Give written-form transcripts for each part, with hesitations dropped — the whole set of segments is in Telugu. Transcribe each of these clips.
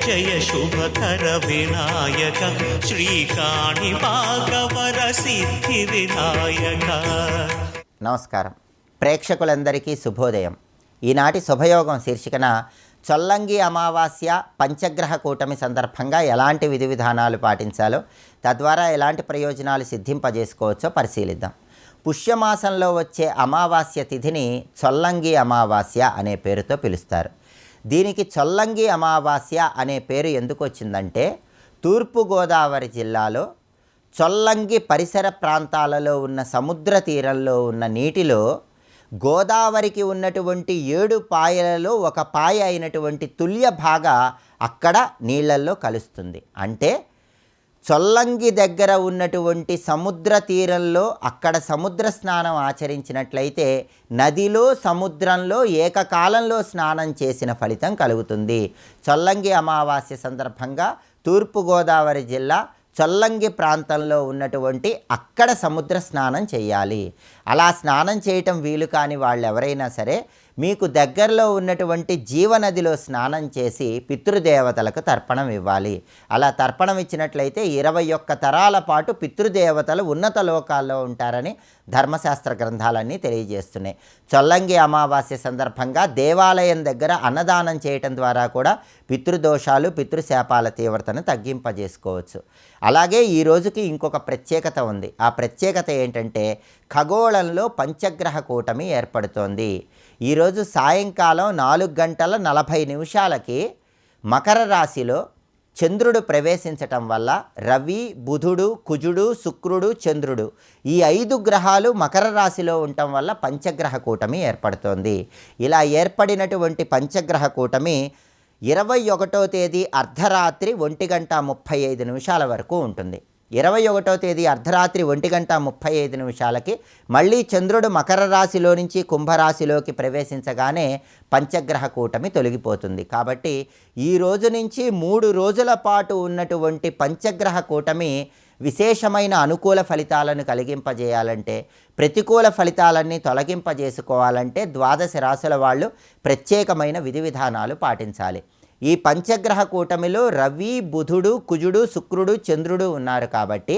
జయ శుభకర వినాయక శ్రీకాణి భాగవర సిద్ధి వినాయక. నమస్కారం ప్రేక్షకులందరికీ శుభోదయం. ఈనాటి శుభయోగం శీర్షికన చొల్లంగి అమావాస్య పంచగ్రహ కూటమి సందర్భంగా ఎలాంటి విధి విధానాలు పాటించాలో, తద్వారా ఎలాంటి ప్రయోజనాలు సిద్ధింపజేసుకోవచ్చో పరిశీలిద్దాం. పుష్యమాసంలో వచ్చే అమావాస్య తిథిని చొల్లంగి అమావాస్య అనే పేరుతో పిలుస్తారు. దీనికి చొల్లంగి అమావాస్య అనే పేరు ఎందుకు వచ్చిందంటే, తూర్పుగోదావరి జిల్లాలో చొల్లంగి పరిసర ప్రాంతాలలో ఉన్న సముద్ర తీరంలో ఉన్న నీటిలో గోదావరికి ఉన్నటువంటి 7 పాయలలో ఒక పాయ అయినటువంటి తుల్య భాగ అక్కడ నీళ్ళల్లో కలుస్తుంది. అంటే చొల్లంగి దగ్గర ఉన్నటువంటి సముద్ర తీరంలో అక్కడ సముద్ర స్నానం ఆచరించినట్లయితే నదిలో సముద్రంలో ఏకకాలంలో స్నానం చేసిన ఫలితం కలుగుతుంది. చొల్లంగి అమావాస్య సందర్భంగా తూర్పుగోదావరి జిల్లా చొల్లంగి ప్రాంతంలో ఉన్నటువంటి అక్కడ సముద్ర స్నానం చేయాలి. అలా స్నానం చేయటం వీలు కాని వాళ్ళు ఎవరైనా సరే మీకు దగ్గరలో ఉన్నటువంటి జీవనదిలో స్నానం చేసి పితృదేవతలకు తర్పణం ఇవ్వాలి. అలా తర్పణం ఇచ్చినట్లయితే 21 తరాల పాటు పితృదేవతలు ఉన్నత లోకాల్లో ఉంటారని ధర్మశాస్త్ర గ్రంథాలన్నీ తెలియజేస్తున్నాయి. చొల్లంగి అమావాస్య సందర్భంగా దేవాలయం దగ్గర అన్నదానం చేయటం ద్వారా కూడా పితృదోషాలు పితృశాపాల తీవ్రతను తగ్గింపజేసుకోవచ్చు. అలాగే ఈ రోజుకి ఇంకొక ప్రత్యేకత ఉంది. ఆ ప్రత్యేకత ఏంటంటే, ఖగోళంలో పంచగ్రహ కూటమి ఏర్పడుతోంది. ఈరోజు సాయంకాలం 4:40 మకర రాశిలో చంద్రుడు ప్రవేశించటం వల్ల రవి, బుధుడు, కుజుడు, శుక్రుడు, చంద్రుడు ఈ 5 గ్రహాలు మకర రాశిలో ఉండటం వల్ల పంచగ్రహ కూటమి ఏర్పడుతోంది. ఇలా ఏర్పడినటువంటి పంచగ్రహ కూటమి 21వ తేదీ అర్ధరాత్రి 1:35 వరకు ఉంటుంది. 21వ తేదీ అర్ధరాత్రి 1:35 మళ్ళీ చంద్రుడు మకర రాశిలో నుంచి కుంభరాశిలోకి ప్రవేశించగానే పంచగ్రహ కూటమి తొలగిపోతుంది. కాబట్టి ఈ రోజు నుంచి 3 రోజుల పాటు ఉన్నటువంటి పంచగ్రహ కూటమి విశేషమైన అనుకూల ఫలితాలను కలిగింపజేయాలంటే, ప్రతికూల ఫలితాలన్నీ తొలగింపజేసుకోవాలంటే 12 రాశుల వాళ్ళు ప్రత్యేకమైన విధి విధానాలు పాటించాలి. ఈ పంచగ్రహ కూటమిలో రవి, బుధుడు, కుజుడు, శుక్రుడు, చంద్రుడు ఉన్నారు. కాబట్టి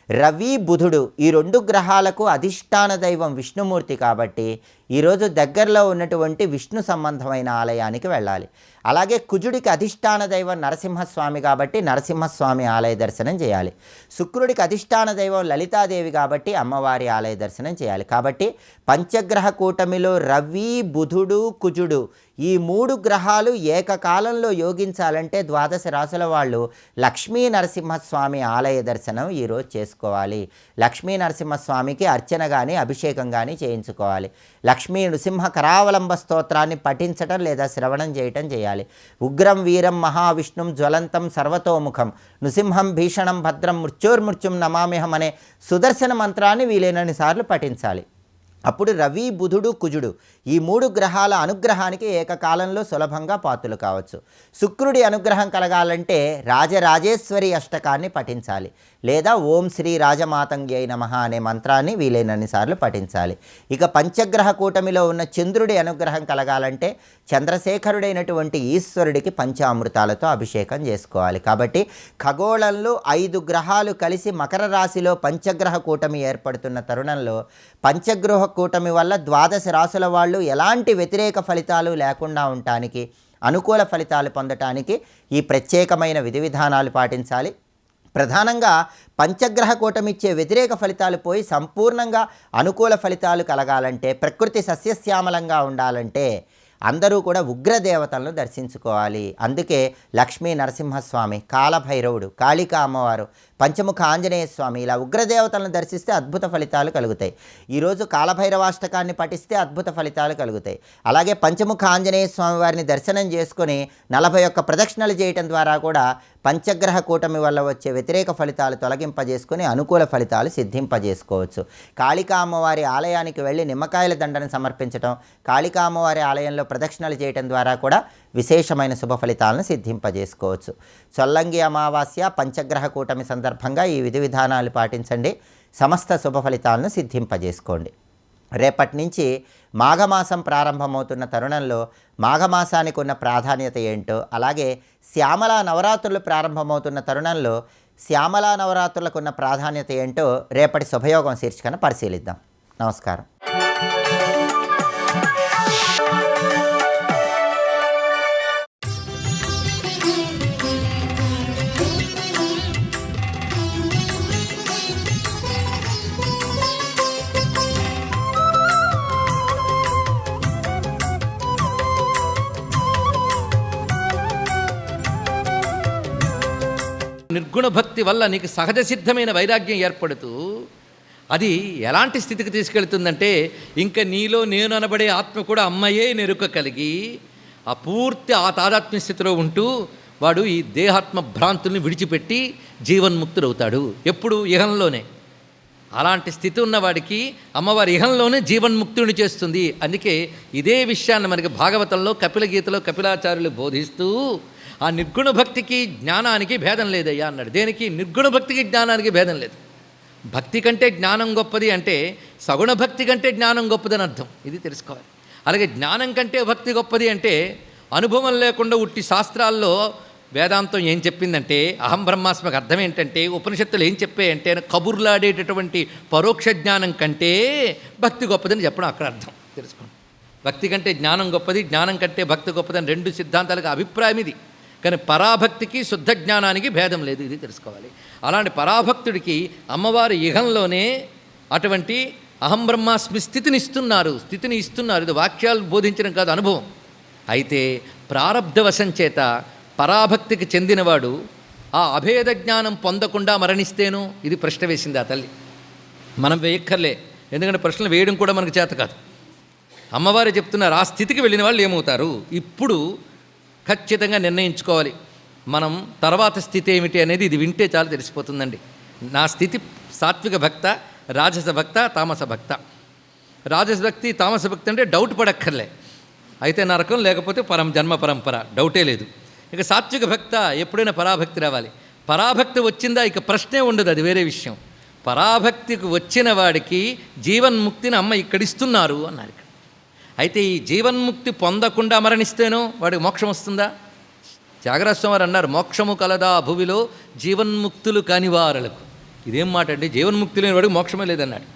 రవి, బుధుడు ఈ 2 గ్రహాలకు అధిష్టాన దైవం విష్ణుమూర్తి కాబట్టి ఈరోజు దగ్గరలో ఉన్నటువంటి విష్ణు సంబంధమైన ఆలయానికి వెళ్ళాలి. అలాగే కుజుడికి అధిష్టాన దైవం నరసింహస్వామి కాబట్టి నరసింహస్వామి ఆలయ దర్శనం చేయాలి. శుక్రుడికి అధిష్టాన దైవం లలితాదేవి కాబట్టి అమ్మవారి ఆలయ దర్శనం చేయాలి. కాబట్టి పంచగ్రహ కూటమిలో రవి, బుధుడు, కుజుడు ఈ 3 గ్రహాలు ఏకకాలంలో యోగించాలంటే 12 రాశుల వాళ్ళు లక్ష్మీ నరసింహస్వామి ఆలయ దర్శనం ఈరోజు చేసుకోవాలి. లక్ష్మీ నరసింహస్వామికి అర్చన కానీ అభిషేకం కానీ చేయించుకోవాలి. లక్ష్మీ నృసింహ కరావలంబ స్తోత్రాన్ని పఠించటం లేదా శ్రవణం చేయటం చేయాలి. ఉగ్రం వీరం మహావిష్ణుం జ్వలంతం సర్వతోముఖం నృసింహం భీషణం భద్రం మృత్యోర్మృత్యుం నమామ్యహం అనే సుదర్శన మంత్రాన్ని వీలైనన్ని సార్లు పఠించాలి. అప్పుడు రవి, బుధుడు, కుజుడు ఈ 3 గ్రహాల అనుగ్రహానికి ఏకకాలంలో సులభంగా పాత్రలు కావచ్చు. శుక్రుడి అనుగ్రహం కలగాలంటే రాజరాజేశ్వరి అష్టకాన్ని పఠించాలి, లేదా ఓం శ్రీ రాజమాతంగ్యై నమః అనే మంత్రాన్ని వీలైనన్ని సార్లు పఠించాలి. ఇక పంచగ్రహ కూటమిలో ఉన్న చంద్రుడి అనుగ్రహం కలగాలంటే చంద్రశేఖరుడైనటువంటి ఈశ్వరుడికి పంచామృతాలతో అభిషేకం చేసుకోవాలి. కాబట్టి ఖగోళంలో 5 గ్రహాలు కలిసి మకర రాశిలో పంచగ్రహ కూటమి ఏర్పడుతున్న తరుణంలో పంచగ్రహ కూటమి వల్ల 12 రాశుల వాళ్ళు ఎలాంటి వ్యతిరేక ఫలితాలు లేకుండా ఉండటానికి, అనుకూల ఫలితాలు పొందటానికి ఈ ప్రత్యేకమైన విధి విధానాలు పాటించాలి. ప్రధానంగా పంచగ్రహ కూటమిచ్చే వ్యతిరేక ఫలితాలు పోయి సంపూర్ణంగా అనుకూల ఫలితాలు కలగాలంటే, ప్రకృతి సస్యశ్యామలంగా ఉండాలంటే అందరూ కూడా ఉగ్రదేవతలను దర్శించుకోవాలి. అందుకే లక్ష్మీ నరసింహస్వామి, కాలభైరవుడు, కాళికా అమ్మవారు, పంచముఖ ఆంజనేయ స్వామి ఇలా ఉగ్రదేవతలను దర్శిస్తే అద్భుత ఫలితాలు కలుగుతాయి. ఈరోజు కాలభైరవాష్టకాన్ని పఠిస్తే అద్భుత ఫలితాలు కలుగుతాయి. అలాగే పంచముఖ ఆంజనేయ స్వామి వారిని దర్శనం చేసుకొని 41 ప్రదక్షిణలు చేయటం ద్వారా కూడా పంచగ్రహ కూటమి వల్ల వచ్చే వ్యతిరేక ఫలితాలు తొలగింపజేసుకొని అనుకూల ఫలితాలు సిద్ధింపజేసుకోవచ్చు. కాళికా అమ్మవారి ఆలయానికి వెళ్ళి నిమ్మకాయల దండను సమర్పించడం, కాళికా అమ్మవారి ఆలయంలో ప్రదక్షిణలు చేయటం ద్వారా కూడా విశేషమైన శుభ ఫలితాలను సిద్ధింపజేసుకోవచ్చు. చొల్లంగి అమావాస్య పంచగ్రహ కూటమి సందర్భంగా ఈ విధి విధానాలు పాటించండి. సమస్త శుభ ఫలితాలను సిద్ధింపజేసుకోండి. రేపటి నుంచి మాఘమాసం ప్రారంభమవుతున్న తరుణంలో మాఘమాసానికి ఉన్న ప్రాధాన్యత ఏంటో, అలాగే శ్యామలా నవరాత్రులు ప్రారంభమవుతున్న తరుణంలో శ్యామలా నవరాత్రులకు ఉన్న ప్రాధాన్యత ఏంటో రేపటి శుభయోగం శీర్షికన పరిశీలిద్దాం. నమస్కారం. నిర్గుణ భక్తి వల్ల నీకు సహజ సిద్ధమైన వైరాగ్యం ఏర్పడుతూ అది ఎలాంటి స్థితికి తీసుకెళ్తుందంటే ఇంకా నీలో నేను అనబడే ఆత్మ కూడా అమ్మయే నెరుక కలిగి ఆ పూర్తి ఆ తాదాత్మ్య స్థితిలో ఉంటూ వాడు ఈ దేహాత్మ భ్రాంతుల్ని విడిచిపెట్టి జీవన్ముక్తుడవుతాడు. ఎప్పుడు ఇహంలోనే. అలాంటి స్థితి ఉన్నవాడికి అమ్మవారి ఇహంలోనే జీవన్ముక్తుడిని చేస్తుంది. అందుకే ఇదే విషయాన్ని మనకి భాగవతంలో కపిల గీతలో కపిలాచార్యులు బోధిస్తూ ఆ నిర్గుణ భక్తికి జ్ఞానానికి భేదం లేదయ్యా అన్నాడు. దేనికి? నిర్గుణ భక్తికి జ్ఞానానికి భేదం లేదు. భక్తి కంటే జ్ఞానం గొప్పది అంటే సగుణ భక్తి కంటే జ్ఞానం గొప్పదని అర్థం. ఇది తెలుసుకోవాలి. అలాగే జ్ఞానం కంటే భక్తి గొప్పది అంటే అనుభవం లేకుండా ఉట్టి శాస్త్రాల్లో వేదాంతం ఏం చెప్పిందంటే అహం బ్రహ్మాస్మకు అర్థం ఏంటంటే ఉపనిషత్తులు ఏం చెప్పాయంటే కబుర్లాడేటటువంటి పరోక్ష జ్ఞానం కంటే భక్తి గొప్పదని చెప్పడం అక్కడ అర్థం తెలుసుకోండి. భక్తి కంటే జ్ఞానం గొప్పది, జ్ఞానం కంటే భక్తి గొప్పదని రెండు సిద్ధాంతాలకు అభిప్రాయం ఇది. కానీ పరాభక్తికి శుద్ధ జ్ఞానానికి భేదం లేదు. ఇది తెలుసుకోవాలి. అలాంటి పరాభక్తుడికి అమ్మవారి ఇహంలోనే అటువంటి అహం బ్రహ్మాస్మి స్థితిని ఇస్తున్నారు. ఇది వాక్యాలు బోధించడం కాదు, అనుభవం. అయితే ప్రారబ్ధవశం చేత పరాభక్తికి చెందినవాడు ఆ అభేద జ్ఞానం పొందకుండా మరణిస్తేనో, ఇది ప్రశ్న వేసింది ఆ తల్లి. మనం వేయక్కర్లే, ఎందుకంటే ప్రశ్నలు వేయడం కూడా మనకు చేత కాదు. అమ్మవారు చెప్తున్నారు ఆ స్థితికి వెళ్ళిన వాళ్ళు ఏమవుతారు. ఇప్పుడు ఖచ్చితంగా నిర్ణయించుకోవాలి మనం తర్వాత స్థితి ఏమిటి అనేది. ఇది వింటే చాలా తెలిసిపోతుందండి. నా స్థితి సాత్విక భక్త, రాజస భక్త, తామస భక్త. రాజస భక్తి, తామస భక్తి అంటే డౌట్ పడక్కర్లే. అయితే నరకం, లేకపోతే జన్మ పరంపర, డౌటే లేదు. ఇక సాత్విక భక్త ఎప్పుడైనా పరాభక్తి రావాలి. పరాభక్తి వచ్చిందా ఇక ప్రశ్నే ఉండదు, అది వేరే విషయం. పరాభక్తికి వచ్చిన వాడికి జీవన్ముక్తిని అమ్మ ఇక్కడిస్తున్నారు అన్నారు. అయితే ఈ జీవన్ముక్తి పొందకుండా మరణిస్తేనో వాడికి మోక్షం వస్తుందా? త్యాగరాజస్వామి వారు అన్నారు, మోక్షము కలదా భువిలో జీవన్ముక్తులు కానివారలకు. ఇదేం మాట అండి? జీవన్ముక్తి లేని వాడికి మోక్షమే లేదన్నాడు.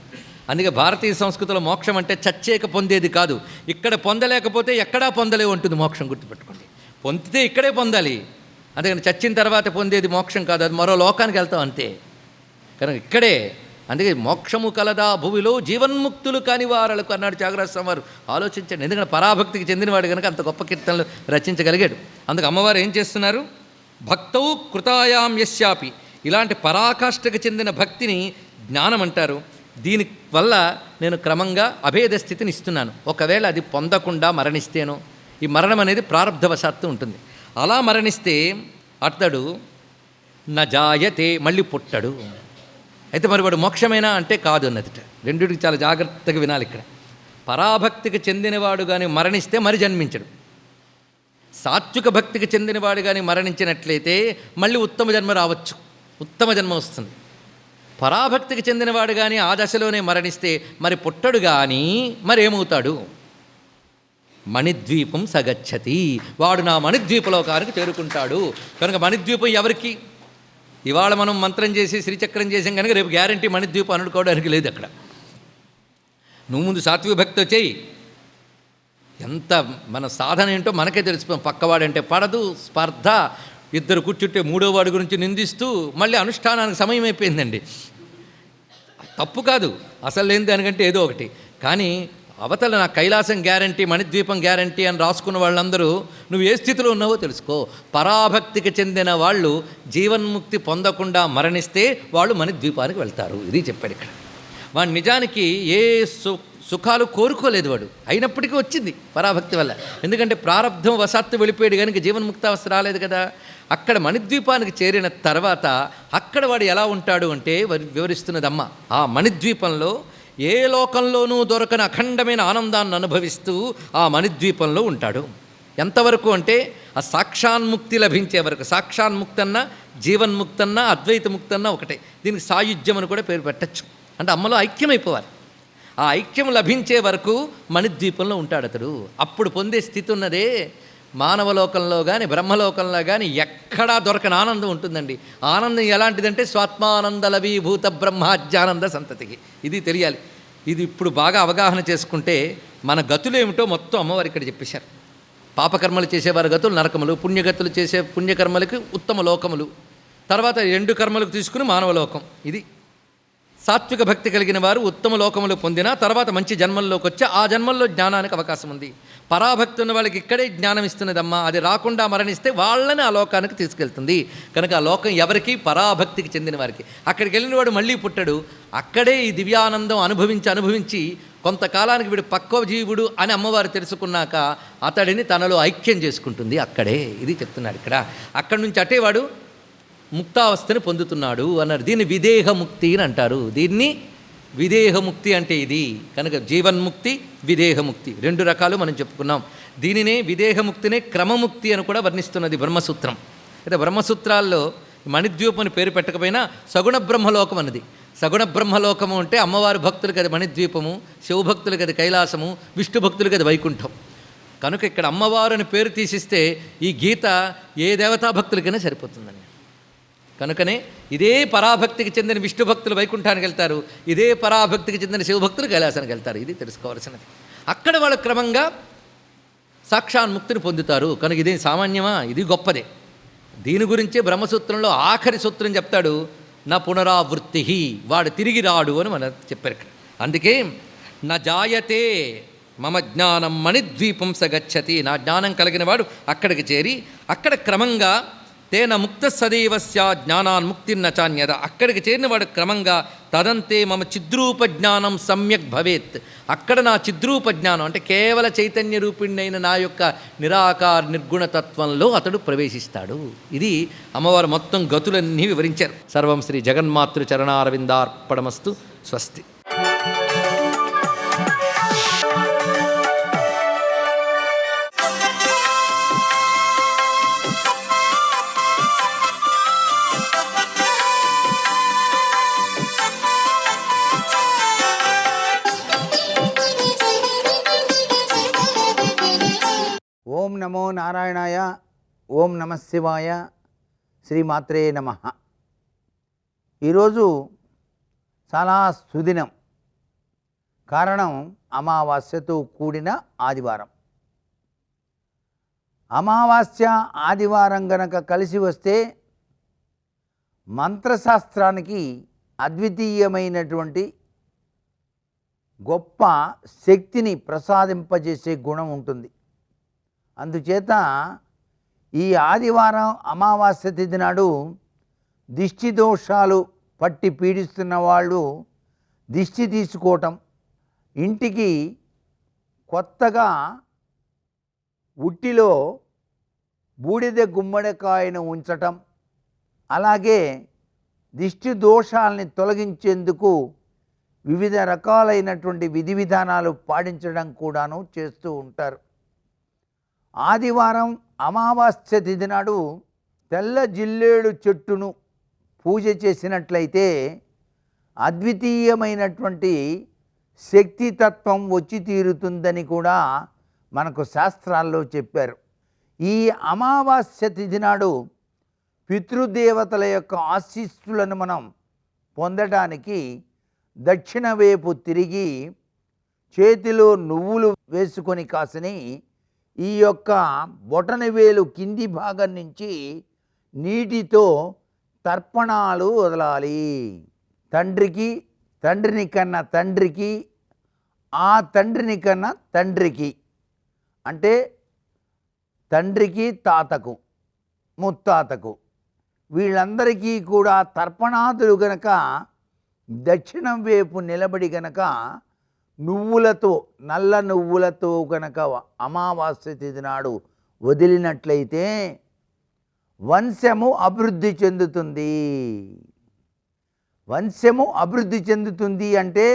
అందుకే భారతీయ సంస్కృతిలో మోక్షం అంటే చచ్చేక పొందేది కాదు. ఇక్కడ పొందలేకపోతే ఎక్కడా పొందలేవు ఉంటుంది మోక్షం. గుర్తుపెట్టుకోండి, పొందితే ఇక్కడే పొందాలి. అందుకని చచ్చిన తర్వాత పొందేది మోక్షం కాదు, అది మరో లోకానికి వెళ్తాం అంతే. కనుక ఇక్కడే. అందుకే మోక్షము కలదా భువిలో జీవన్ముక్తులు కాని వారలకు అన్నాడు త్యాగరాజస్వామి వారు. ఆలోచించండి. ఎందుకంటే పరాభక్తికి చెందినవాడు కనుక అంత గొప్ప కీర్తనలు రచించగలిగాడు. అందుకు అమ్మవారు ఏం చేస్తున్నారు? భక్తౌ కృతాయాం యస్యాపి, ఇలాంటి పరాకాష్ఠకు చెందిన భక్తిని జ్ఞానం అంటారు. దీని వల్ల నేను క్రమంగా అభేద స్థితిని ఇస్తున్నాను. ఒకవేళ అది పొందకుండా మరణిస్తేనో, ఈ మరణం అనేది ప్రారబ్ధవశాత్తు ఉంటుంది. అలా మరణిస్తే అతడు నజాయతే, మళ్ళీ పుట్టడు. అయితే మరి వాడు మోక్షమేనా అంటే కాదు అన్నదిట. రెండిటికి చాలా జాగ్రత్తగా వినాలి. ఇక్కడ పరాభక్తికి చెందినవాడు కానీ మరణిస్తే మరి జన్మించడు. సాత్విక భక్తికి చెందినవాడు కానీ మరణించినట్లయితే మళ్ళీ ఉత్తమ జన్మ రావచ్చు, ఉత్తమ జన్మ వస్తుంది. పరాభక్తికి చెందినవాడు కానీ ఆ దశలోనే మరణిస్తే మరి పుట్టడు. కానీ మరేమవుతాడు? మణిద్వీపం సగచ్చతి, వాడు నా మణిద్వీపలోకానికి చేరుకుంటాడు. కనుక మణిద్వీపం ఎవరికి? ఇవాళ మనం మంత్రం చేసి శ్రీచక్రం చేసాం కనుక రేపు గ్యారంటీ మణిద్వీపం అనుకోవడానికి లేదు. అక్కడ నువ్వు ముందు సాత్విక భక్తితో చేయి. ఎంత మన సాధన ఏంటో మనకే తెలిసిపోయింది. పక్కవాడంటే పడదు, స్పర్ధ, ఇద్దరు కూర్చుంటే మూడో వాడి గురించి నిందిస్తూ మళ్ళీ అనుష్ఠానానికి సమయం అయిపోయిందండి. తప్పు కాదు, అసలు లేని దానికంటే ఏదో ఒకటి. కానీ అవతల నా కైలాసం గ్యారంటీ, మణిద్వీపం గ్యారంటీ అని రాసుకున్న వాళ్ళందరూ నువ్వు ఏ స్థితిలో ఉన్నావో తెలుసుకో. పరాభక్తికి చెందిన వాళ్ళు జీవన్ముక్తి పొందకుండా మరణిస్తే వాళ్ళు మణిద్వీపానికి వెళ్తారు. ఇది చెప్పాడు ఇక్కడ. వాడు నిజానికి ఏ సుఖాలు కోరుకోలేదు వాడు, అయినప్పటికీ వచ్చింది పరాభక్తి వల్ల. ఎందుకంటే ప్రారబ్ధం వశాత్తు వెళ్ళిపోయాడు కనుక జీవన్ముక్తావస్థ రాలేదు కదా. అక్కడ మణిద్వీపానికి చేరిన తర్వాత అక్కడ వాడు ఎలా ఉంటాడు అంటే వివరిస్తున్నదమ్మ. ఆ మణిద్వీపంలో ఏ లోకంలోనూ దొరకని అఖండమైన ఆనందాన్ని అనుభవిస్తూ ఆ మణిద్వీపంలో ఉంటాడు. ఎంతవరకు అంటే ఆ సాక్షాన్ముక్తి లభించే వరకు. సాక్షాన్ముక్తన్నా, జీవన్ముక్తన్నా, అద్వైత ముక్తన్నా ఒకటే. దీనికి సాయుధ్యం అని కూడా పేరు పెట్టచ్చు. అంటే అమ్మలో ఐక్యమైపోవాలి. ఆ ఐక్యం లభించే వరకు మణిద్వీపంలో ఉంటాడు అతడు. అప్పుడు పొందే స్థితి ఉన్నదే మానవలోకంలో కానీ బ్రహ్మలోకంలో కానీ ఎక్కడా దొరకని ఆనందం ఉంటుందండి. ఆనందం ఎలాంటిదంటే స్వాత్మానందలవీభూత బ్రహ్మాజ్ఞానంద సంతతికి. ఇది తెలియాలి. ఇది ఇప్పుడు బాగా అవగాహన చేసుకుంటే మన గతులేమిటో మొత్తం అమ్మవారు ఇక్కడ చెప్పేశారు. పాపకర్మలు చేసేవారి గతులు నరకములు, పుణ్యగతులు చేసే పుణ్యకర్మలకి ఉత్తమ లోకములు, తర్వాత 2 కర్మలకు తీసుకుని మానవలోకం. ఇది సాత్విక భక్తి కలిగిన వారు ఉత్తమ లోకములు పొందిన తర్వాత మంచి జన్మల్లోకి వచ్చి ఆ జన్మల్లో జ్ఞానానికి అవకాశం ఉంది. పరాభక్తి ఉన్న వాళ్ళకి ఇక్కడే జ్ఞానం ఇస్తున్నదమ్మా. అది రాకుండా మరణిస్తే వాళ్ళని ఆ లోకానికి తీసుకెళ్తుంది. కనుక ఆ లోకం ఎవరికి? పరాభక్తికి చెందిన వారికి. అక్కడికి వెళ్ళిన వాడు మళ్ళీ పుట్టడు. అక్కడే ఈ దివ్యానందం అనుభవించి కొంతకాలానికి వీడు పక్వ జీవుడు అని అమ్మవారు తెలుసుకున్నాక అతడిని తనలో ఐక్యం చేసుకుంటుంది అక్కడే. ఇది చెప్తున్నాడు ఇక్కడ. అక్కడి నుంచి అటేవాడు ముక్తావస్థని పొందుతున్నాడు అన్నారు. దీన్ని విదేహముక్తి అని అంటారు. దీన్ని విదేహముక్తి అంటే ఇది. కనుక జీవన్ముక్తి, విదేహముక్తి 2 రకాలు మనం చెప్పుకున్నాం. దీనినే విదేహముక్తినే క్రమముక్తి అని కూడా వర్ణిస్తున్నది బ్రహ్మసూత్రం. అయితే బ్రహ్మసూత్రాల్లో మణిద్వీపం అని పేరు పెట్టకపోయినా సగుణ బ్రహ్మలోకం అన్నది. సగుణ బ్రహ్మలోకము అంటే అమ్మవారి భక్తులకి అది మణిద్వీపము, శివభక్తులకి అది కైలాసము, విష్ణు భక్తులకి అది వైకుంఠం. కనుక ఇక్కడ అమ్మవారు అని పేరు తీసిస్తే ఈ గీత ఏ దేవతా భక్తులకైనా సరిపోతుందని. కనుకనే ఇదే పరాభక్తికి చెందిన విష్ణు భక్తులు వైకుంఠానికి వెళ్తారు, ఇదే పరాభక్తికి చెందిన శివభక్తులు కైలాసానికి వెళ్తారు. ఇది తెలుసుకోవాల్సినది. అక్కడ వాళ్ళు క్రమంగా సాక్షాన్ముక్తిని పొందుతారు. కనుక ఇదే సామాన్యమా? ఇది గొప్పదే. దీని గురించే బ్రహ్మసూత్రంలో ఆఖరి సూత్రం చెప్తాడు, నా పునరావృత్తి, వాడు తిరిగి రాడు అని మనం చెప్పారు ఇక్కడ. అందుకే నా జాయతే మమ జ్ఞానం మణిద్వీపం సగచ్చతి, నా జ్ఞానం కలిగిన వాడు అక్కడికి చేరి అక్కడ క్రమంగా తేన ముక్త సదైవ స్యా జ్ఞానాన్ముక్తిర్న చాన్యద, అక్కడికి చేరినవాడు క్రమంగా తదంతే మమ చిద్రూప జ్ఞానం సమ్యక్ భవేత్, అక్కడ నా చిద్రూప జ్ఞానం అంటే కేవల చైతన్య రూపిణ్ణైన నా యొక్క నిరాకార నిర్గుణతత్వంలో అతడు ప్రవేశిస్తాడు. ఇది అమ్మవారు మొత్తం గతులన్నీ వివరించారు. సర్వం శ్రీ జగన్మాతృ చరణారవిందార్పణమస్తు. స్వస్తి. ఓం నమో నారాయణాయ, ఓం నమ శివాయ, శ్రీమాత్రే నమ. ఈరోజు చాలా సుదినం. కారణం అమావాస్యతో కూడిన ఆదివారం. అమావాస్య ఆదివారం గనక కలిసి వస్తే మంత్రశాస్త్రానికి అద్వితీయమైనటువంటి గొప్ప శక్తిని ప్రసాదింపజేసే గుణం ఉంటుంది. అందుచేత ఈ ఆదివారం అమావాస్య తిథి నాడు దిష్టి దోషాలు పట్టి పీడిస్తున్న వాళ్ళు దిష్టి తీసుకోవటం, ఇంటికి కొత్తగా ఉట్టిలో బూడిద గుమ్మడికాయను ఉంచటం, అలాగే దిష్టి దోషాలని తొలగించేందుకు వివిధ రకాలైనటువంటి విధి విధానాలు పాటించడం కూడాను చేస్తూ ఉంటారు. ఆదివారం అమావాస్య తిథి నాడు తెల్ల జిల్లేడు చెట్టును పూజ చేసినట్లయితే అద్వితీయమైనటువంటి శక్తితత్వం వచ్చి తీరుతుందని కూడా మనకు శాస్త్రాల్లో చెప్పారు. ఈ అమావాస్య తిథి నాడు పితృదేవతల యొక్క ఆశీస్సులను మనం పొందడానికి దక్షిణ వైపు తిరిగి చేతిలో నువ్వులు వేసుకొని కాసిని ఈ యొక్క బొటనవేలు కింది భాగం నుంచి నీటితో తర్పణాలు వదలాలి. తండ్రికి, తండ్రిని కన్నా తండ్రికి, ఆ తండ్రిని కన్నా తండ్రికి, అంటే తండ్రికి, తాతకు, ముత్తాతకు, వీళ్ళందరికీ కూడా తర్పణాదులు గనక దక్షిణం వైపు నిలబడి గనక నువ్వులతో, నల్ల నువ్వులతో గనక అమావాస్య తిథి నాడు వదిలినట్లయితే వంశము అభివృద్ధి చెందుతుంది. వంశము అభివృద్ధి చెందుతుంది అంటే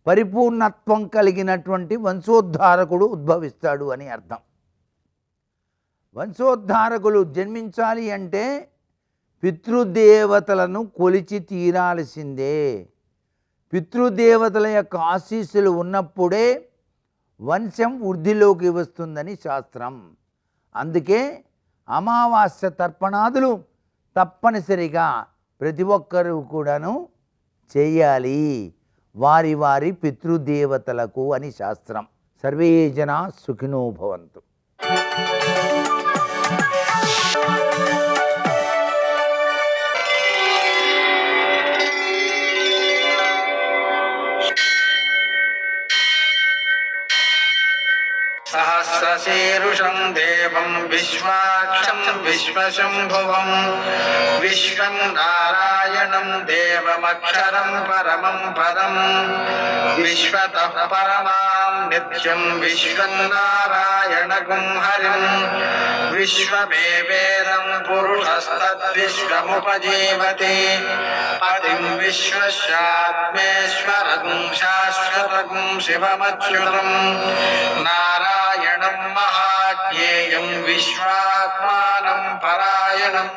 పరిపూర్ణత్వం కలిగినటువంటి వంశోద్ధారకుడు ఉద్భవిస్తాడు అని అర్థం. వంశోద్ధారకులు జన్మించాలి అంటే పితృదేవతలను కొలిచి తీరాల్సిందే. పితృదేవతల యొక్క ఆశీస్సులు ఉన్నప్పుడే వంశం వృద్ధిలోకి వస్తుందని శాస్త్రం. అందుకే అమావాస్య తర్పణాదులు తప్పనిసరిగా ప్రతి ఒక్కరూ కూడాను చేయాలి, వారి వారి పితృదేవతలకు అని శాస్త్రం. సర్వే జనా సుఖినో భవంతు. సహస్రశీరుషం దేవం విశ్వాక్షం విశ్వశంభువం విశ్వం నారాయణం దేవమక్షరం పరమం పదం విశ్వతః పరమాం నిత్యం విశ్వం నారాయణగుం హరిం విశ్వమేవేదం పురుషస్తద్విశ్వముపజీవతి పతిం విశ్వస్యాత్మేశ్వరం శాశ్వతం శివమచ్యుతం నారాయణం మహాజ్ఞేయం విశ్వాత్మానం పరాయణం.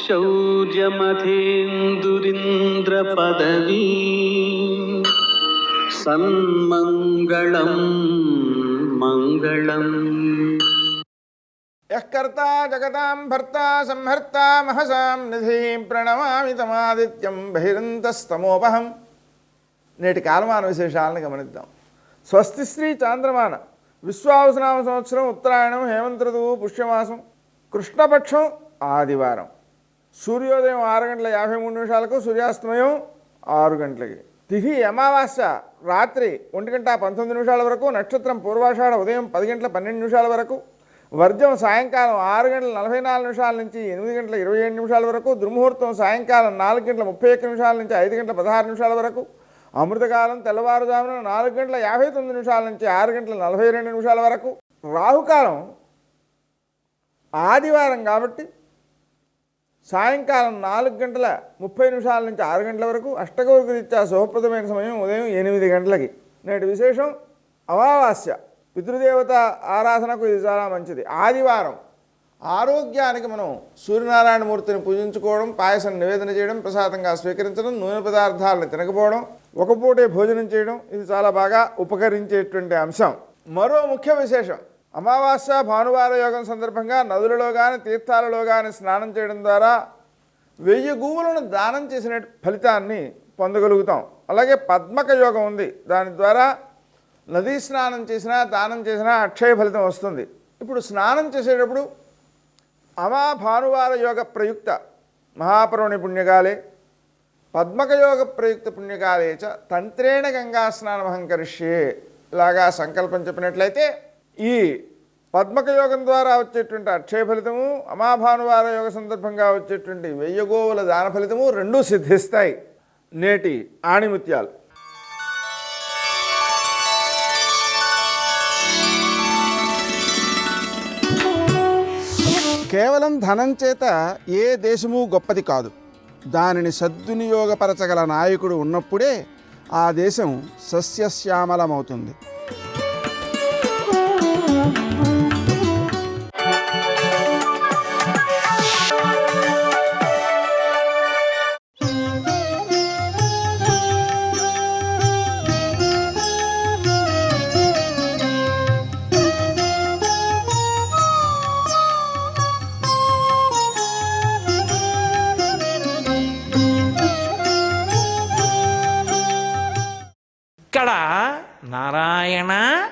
శౌర్యమథేందురింద్రపదవీ సన్మంగళం మంగళం. యః కర్తా జగతాం భర్తా సంహర్తా మహసాం నిధిం ప్రణమామి తమాదిత్యం బహిరంతస్తమోపహం. నేటి కాలమాన విశేషాలను గమనిద్దాం. స్వస్తి శ్రీ చాంద్రమాన విశ్వావసనామ సంవత్సరం ఉత్తరాయణం హేమంత ఋతువు పుష్యమాసం కృష్ణపక్షం ఆదివారం. సూర్యోదయం 6:53 సూర్యాస్తమయం 6 గంటలకి. తిథి అమావాస్య రాత్రి 1:19 వరకు. నక్షత్రం పూర్వాషాఢ ఉదయం 10:12 వరకు. వర్జం సాయంకాలం 6:44 నుంచి 8:27 వరకు. దుర్ముహూర్తం సాయంకాలం 4:31 నుంచి 5:16 వరకు. అమృతకాలం తెల్లవారుజామున 4:59 నుంచి 6:42 వరకు. రాహుకాలం ఆదివారం కాబట్టి సాయంకాలం 4:30 నుంచి 6 గంటల వరకు. అష్టగౌరక రీత్యా శుభప్రదమైన సమయం ఉదయం 8 గంటలకి. నేటి విశేషం అమావాస్య. పితృదేవత ఆరాధనకు ఇది చాలా మంచిది. ఆదివారం ఆరోగ్యానికి మనం సూర్యనారాయణమూర్తిని పూజించుకోవడం, పాయసం నివేదన చేయడం, ప్రసాదంగా స్వీకరించడం, నూనె పదార్థాలను తినకపోవడం, ఒక పూటే భోజనం చేయడం, ఇది చాలా బాగా ఉపకరించేటువంటి అంశం. మరో ముఖ్య విశేషం, అమావాస్య భానువార యోగం సందర్భంగా నదులలో కానీ తీర్థాలలో కానీ స్నానం చేయడం ద్వారా 1000 గోవులను దానం చేసిన ఫలితాన్ని పొందగలుగుతాం. అలాగే పద్మక యోగం ఉంది, దాని ద్వారా నదీ స్నానం చేసినా దానం చేసినా అక్షయ ఫలితం వస్తుంది. ఇప్పుడు స్నానం చేసేటప్పుడు అమా భానువార యోగ ప్రయుక్త మహాపర్వణి పుణ్యకాలే పద్మక యోగ ప్రయుక్త పుణ్యకాలే చ తంత్రేణ గంగా స్నానమహం కరిష్యే లాగా సంకల్పం చెప్పినట్లయితే ఈ పద్మక యోగం ద్వారా వచ్చేటువంటి అక్షయ ఫలితము, అమాభానువార యోగ సందర్భంగా వచ్చేటువంటి 1000 గోవుల దాన ఫలితము రెండూ సిద్ధిస్తాయి. నేటి ఆణిముత్యాలు. కేవలం ధనం చేత ఏ దేశము గొప్పది కాదు. దానిని సద్వినియోగపరచగల నాయకుడు ఉన్నప్పుడే ఆ దేశం సస్యశ్యామలమవుతుంది. ఇక్కడ నారాయణ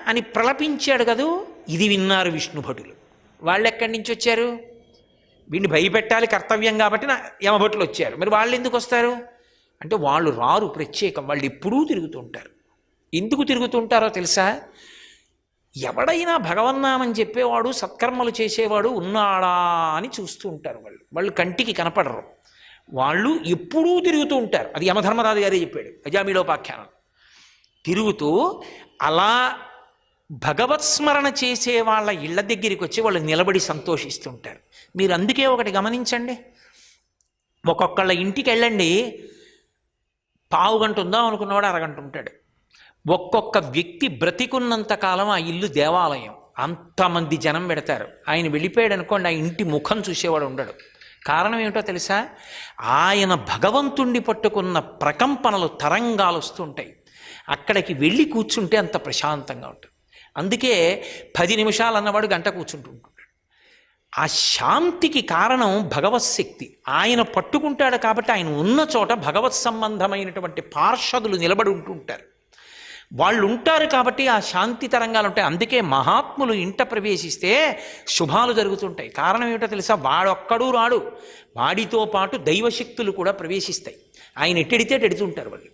అని ప్రలపించాడు కదూ, ఇది విన్నారు విష్ణుభటులు. వాళ్ళు ఎక్కడి నుంచి వచ్చారు? వీడిని భయపెట్టాలి కర్తవ్యం కాబట్టి యమభటులు వచ్చారు. మరి వాళ్ళు ఎందుకు వస్తారు అంటే వాళ్ళు రారు ప్రత్యేకం, వాళ్ళు ఎప్పుడూ తిరుగుతుంటారు. ఎందుకు తిరుగుతుంటారో తెలుసా? ఎవడైనా భగవన్నామని చెప్పేవాడు సత్కర్మలు చేసేవాడు ఉన్నాడా అని చూస్తూ ఉంటారు. వాళ్ళు కంటికి కనపడరు, వాళ్ళు ఎప్పుడూ తిరుగుతూ ఉంటారు. అది యమధర్మరాజు గారే చెప్పాడు అజామిళోపాఖ్యానం. తిరుగుతూ అలా భగవత్ స్మరణ చేసే వాళ్ళ ఇళ్ల దగ్గరికి వచ్చి వాళ్ళు నిలబడి సంతోషిస్తుంటారు. మీరు అందుకే ఒకటి గమనించండి, ఒక్కొక్కళ్ళ ఇంటికి వెళ్ళండి, పావు గంట ఉందాం అనుకున్నవాడు అరగంట ఉంటాడు. ఒక్కొక్క వ్యక్తి బ్రతికున్నంత కాలం ఆ ఇల్లు దేవాలయం. అంతమంది జనం పెడతారు. ఆయన వెళ్ళిపోయాడు అనుకోండి, ఆ ఇంటి ముఖం చూసేవాడు ఉండడు. కారణం ఏమిటో తెలుసా? ఆయన భగవంతుణ్ణి పట్టుకున్న ప్రకంపనలు, తరంగాలు వస్తుంటాయి. అక్కడికి వెళ్ళి కూర్చుంటే అంత ప్రశాంతంగా ఉంటుంది. అందుకే 10 నిమిషాలు అన్నవాడు గంట కూర్చుంటుంటాడు. ఆ శాంతికి కారణం భగవత్శక్తి. ఆయన పట్టుకుంటాడు కాబట్టి ఆయన ఉన్న చోట భగవత్ సంబంధమైనటువంటి పార్షదులు నిలబడి ఉంటుంటారు. వాళ్ళు ఉంటారు కాబట్టి ఆ శాంతి తరంగాలు ఉంటాయి. అందుకే మహాత్ములు ఇంట ప్రవేశిస్తే శుభాలు జరుగుతుంటాయి. కారణం ఏమిటో తెలుసా? వాడొక్కడూ రాడు, వాడితో పాటు దైవశక్తులు కూడా ప్రవేశిస్తాయి. ఆయన ఎట్టెడితే ఎడుతుంటారు వాళ్ళు.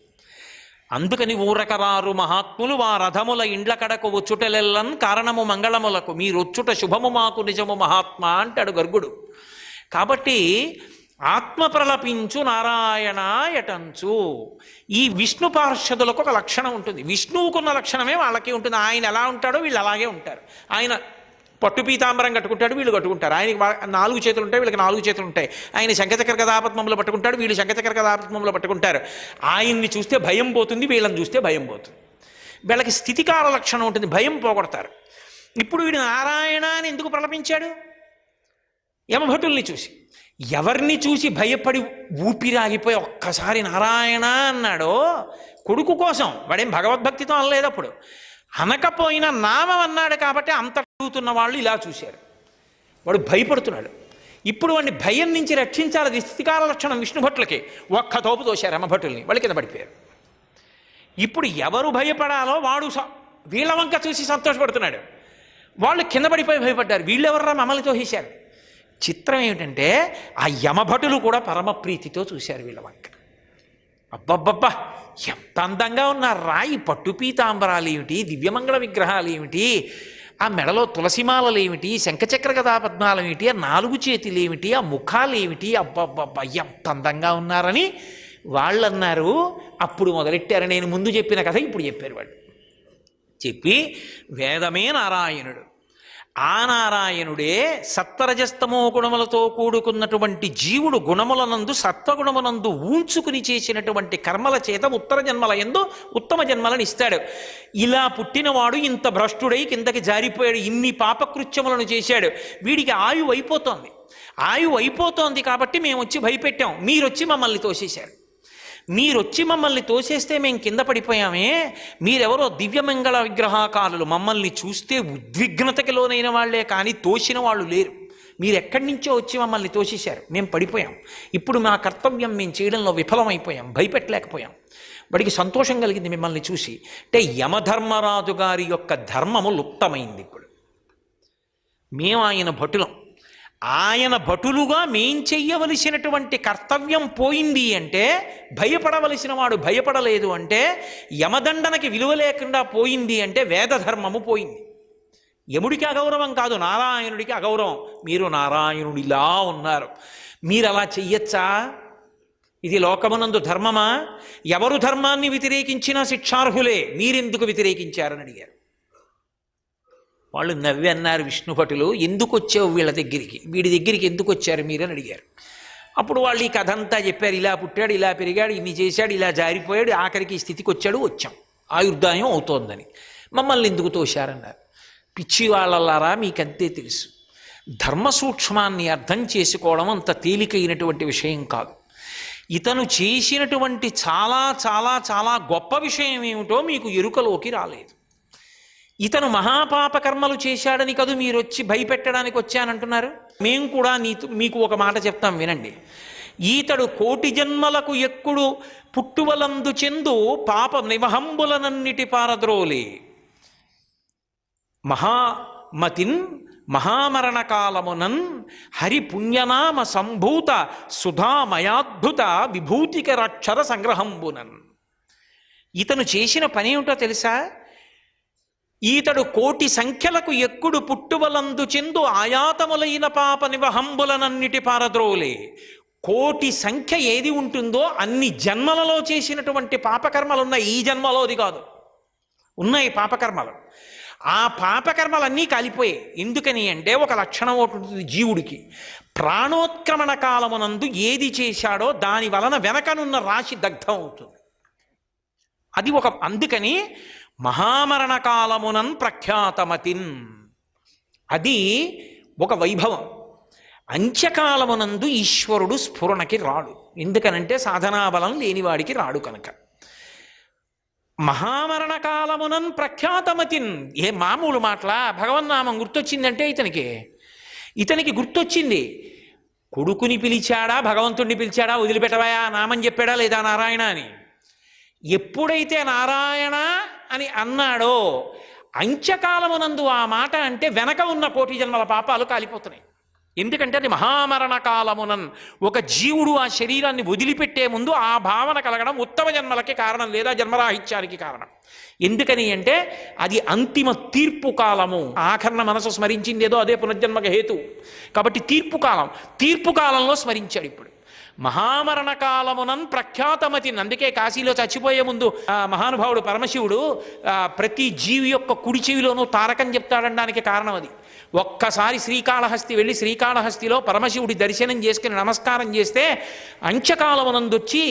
అందుకని ఊరకరారు మహాత్ములు వారథముల ఇండ్ల కడకు వచ్చుటలెల్లన్ కారణము మంగళములకు మీరొచ్చుట శుభము మాకు నిజము మహాత్మా అంటాడు గర్గుడు. కాబట్టి ఆత్మ ప్రలపించు నారాయణ ఎటంచు. ఈ విష్ణు పార్షదులకు ఒక లక్షణం ఉంటుంది. విష్ణువుకున్న లక్షణమే వాళ్ళకి ఉంటుంది. ఆయన ఎలా ఉంటాడో వీళ్ళు అలాగే ఉంటారు. ఆయన పట్టు పీతాంబరం కట్టుకుంటాడు, వీళ్ళు కట్టుకుంటారు. ఆయనకి 4 చేతులు ఉంటాయి, వీళ్ళకి 4 చేతులు ఉంటాయి. ఆయన శంఖచక్ర గదాపద్మంలో పట్టుకుంటాడు, వీళ్ళు శంఖచక్ర గదాపద్మంలో పట్టుకుంటారు. ఆయన్ని చూస్తే భయం పోతుంది, వీళ్ళని చూస్తే భయం పోతుంది. వీళ్ళకి స్థితికాల లక్షణం ఉంటుంది, భయం పోగొడతారు. ఇప్పుడు వీడు నారాయణ అని ఎందుకు ప్రలపించాడు? యమభటుల్ని చూసి. ఎవరిని చూసి భయపడి ఊపిరాగిపోయి ఒక్కసారి నారాయణ అన్నాడో కొడుకు కోసం, వాడేం భగవద్భక్తితో అనలేదు. అప్పుడు అనకపోయినా నామం అన్నాడు కాబట్టి అంత అడుగుతున్న వాళ్ళు ఇలా చూశారు. వాడు భయపడుతున్నాడు. ఇప్పుడు వాడిని భయం నుంచి రక్షించాలి. అది స్థితికాల లక్షణం విష్ణుభట్లకి. ఒక్క తోపు తోశారు యమభటుల్ని, వాళ్ళు కింద పడిపోయారు. ఇప్పుడు ఎవరు భయపడాలో వాడు వీళ్ళ వంక చూసి సంతోషపడుతున్నాడు. వాళ్ళు కింద పడిపోయి భయపడ్డారు. వీళ్ళెవర్రా మమ్మల్ని తోసేశారు. చిత్రం ఏమిటంటే ఆ యమభటులు కూడా పరమప్రీతితో చూశారు వీళ్ళ వంక. అబ్బబ్బబ్బా, ఎంత అందంగా ఉన్నారు రాయి, పట్టు పీతాంబరాలు ఏమిటి, దివ్యమంగళ విగ్రహాలు ఏమిటి, ఆ మెడలో తులసిమాలలు ఏమిటి, శంఖచక్ర గదాపద్మాలు ఏమిటి, ఆ 4 చేతులు ఏమిటి, ఆ ముఖాలు ఏమిటి, అబ్బబ్బబ్బా ఎంత అందంగా ఉన్నారని వాళ్ళు అన్నారు. అప్పుడు మొదలెట్టారు. నేను ముందు చెప్పిన కథ ఇప్పుడు చెప్పారు వాళ్ళు. చెప్పి వేదమే నారాయణుడు, ఆ నారాయణుడే సత్వరజస్తమో గుణములతో కూడుకున్నటువంటి జీవుడు గుణములనందు సత్వగుణమునందు ఊంచుకుని చేసినటువంటి కర్మల చేత ఉత్తర జన్మల యందు ఉత్తమ జన్మలను ఇస్తాడు. ఇలా పుట్టినవాడు ఇంత భ్రష్టుడై కిందకి జారిపోయాడు, ఇన్ని పాపకృత్యములను చేశాడు, వీడికి ఆయువు అయిపోతోంది. ఆయువు అయిపోతోంది కాబట్టి మేము వచ్చి భయపెట్టాం, మీరొచ్చి మమ్మల్ని తోసేశారు. మీరొచ్చి మమ్మల్ని తోసేస్తే మేము కింద పడిపోయామే, మీరెవరో దివ్యమంగళ విగ్రహాకారులు, మమ్మల్ని చూస్తే ఉద్విగ్నతకి లోనైన వాళ్లే కానీ తోసిన వాళ్ళు లేరు. మీరు ఎక్కడి నుంచో వచ్చి మమ్మల్ని తోసేశారు, మేము పడిపోయాం. ఇప్పుడు మా కర్తవ్యం మేము చేయడంలో విఫలమైపోయాం, భయపెట్టలేకపోయాం. వాడికి సంతోషం కలిగింది మిమ్మల్ని చూసి. అంటే యమధర్మరాజు గారి యొక్క ధర్మము లుప్తమైంది. ఇప్పుడు మేము ఆయన భటులం, ఆయన భటులుగా మేం చెయ్యవలసినటువంటి కర్తవ్యం పోయింది అంటే, భయపడవలసిన వాడు భయపడలేదు అంటే, యమదండనకి విలువ లేకుండా పోయింది అంటే వేదధర్మము పోయింది. యముడికి అగౌరవం కాదు, నారాయణుడికి అగౌరవం. మీరు నారాయణుడిలా ఉన్నారు, మీరు అలా చెయ్యొచ్చా? ఇది లోకమునందు ధర్మమా? ఎవరు ధర్మాన్ని వ్యతిరేకించినా శిక్షార్హులే, మీరెందుకు వ్యతిరేకించారని అడిగారు. వాళ్ళు నవ్వి అన్నారు విష్ణుభటులు, ఎందుకు వచ్చావు వీళ్ళ దగ్గరికి, వీడి దగ్గరికి ఎందుకు వచ్చారు మీరని అడిగారు. అప్పుడు వాళ్ళు ఈ కథ అంతా చెప్పారు. ఇలా పుట్టాడు, ఇలా పెరిగాడు, ఇన్ని చేశాడు, ఇలా జారిపోయాడు, ఆఖరికి ఈ స్థితికి వచ్చాడు, వచ్చాం, ఆయుర్దాయం అవుతోందని. మమ్మల్ని ఎందుకు తోశారన్నారు. పిచ్చి వాళ్ళలారా, మీకంతే తెలుసు. ధర్మ సూక్ష్మాన్ని అర్థం చేసుకోవడం అంత తేలికైనటువంటి విషయం కాదు. ఇతను చేసినటువంటి చాలా చాలా చాలా గొప్ప విషయం ఏమిటో మీకు ఎరుకలోకి రాలేదు. ఇతను మహాపాపకర్మలు చేశాడని కదూ మీరు వచ్చి భయపెట్టడానికి వచ్చానంటున్నారు. మేము కూడా మీకు ఒక మాట చెప్తాం వినండి. ఈతడు 1,000,000 జన్మలకు ఎక్కుడు పుట్టువలందు చెందు పాప నివహంబులనన్నిటి పారద్రోలి మహామతిన్ మహామరణ కాలమునన్ హరి పుణ్యనామ సంభూత సుధామయాద్భుత విభూతికరాక్షర సంగ్రహంబునన్. ఇతను చేసిన పని ఏమిటో తెలుసా? ఈతడు 1,000,000 సంఖ్యలకు ఎక్కుడు పుట్టువలందు చెందు ఆయాతములైన పాప నివహంబులనన్నిటి పారద్రోలే. 1,000,000 సంఖ్య ఏది ఉంటుందో అన్ని జన్మలలో చేసినటువంటి పాపకర్మలు ఉన్నాయి. ఈ జన్మలోది కాదు, ఉన్నాయి పాపకర్మలు. ఆ పాపకర్మలన్నీ కాలిపోయాయి. ఎందుకని అంటే ఒక లక్షణం ఒకటి ఉంటుంది జీవుడికి. ప్రాణోత్క్రమణ కాలమునందు ఏది చేశాడో దాని వలన వెనకనున్న రాశి దగ్ధం అవుతుంది. అది ఒక, అందుకని మహామరణ కాలమునన్ ప్రఖ్యాతమతిన్ అది ఒక వైభవం. అంత్యకాలమునందు ఈశ్వరుడు స్ఫురణకి రాడు. ఎందుకనంటే సాధనాబలం లేనివాడికి రాడు కనుక. మహామరణ కాలమునన్ ప్రఖ్యాతమతిన్, ఏ మామూలు మాటలా భగవన్నామం గుర్తొచ్చిందంటే ఇతనికి గుర్తొచ్చింది. కొడుకుని పిలిచాడా, భగవంతుడిని పిలిచాడా, వదిలిపెట్టవయా నామం చెప్పాడా లేదా నారాయణ అని. ఎప్పుడైతే నారాయణ అని అన్నాడో అంత్యకాలమునందు ఆ మాట అంటే వెనక ఉన్న 1,000,000 జన్మల పాపాలు కాలిపోతున్నాయి. ఎందుకంటే అది మహామరణ కాలమునన్, ఒక జీవుడు ఆ శరీరాన్ని వదిలిపెట్టే ముందు ఆ భావన కలగడం ఉత్తమ జన్మలకి కారణం, లేదా జన్మరాహిత్యానికి కారణం. ఎందుకని అంటే అది అంతిమ తీర్పు కాలము. ఆఖరణ మనసు స్మరించింది ఏదో అదే పునర్జన్మక హేతు. కాబట్టి తీర్పు కాలంలో స్మరించాడు. ఇప్పుడు మహామరణ కాలమునన్ ప్రఖ్యాతమతిన్. అందుకే కాశీలో చచ్చిపోయే ముందు మహానుభావుడు పరమశివుడు ప్రతి జీవి యొక్క కుడి చెవిలోనూ తారకం చెప్తాడనడానికి కారణం అది. ఒక్కసారి శ్రీకాళహస్తి వెళ్ళి శ్రీకాళహస్తిలో పరమశివుడి దర్శనం చేసుకుని నమస్కారం చేస్తే అంత్యకాలమునందొచ్చి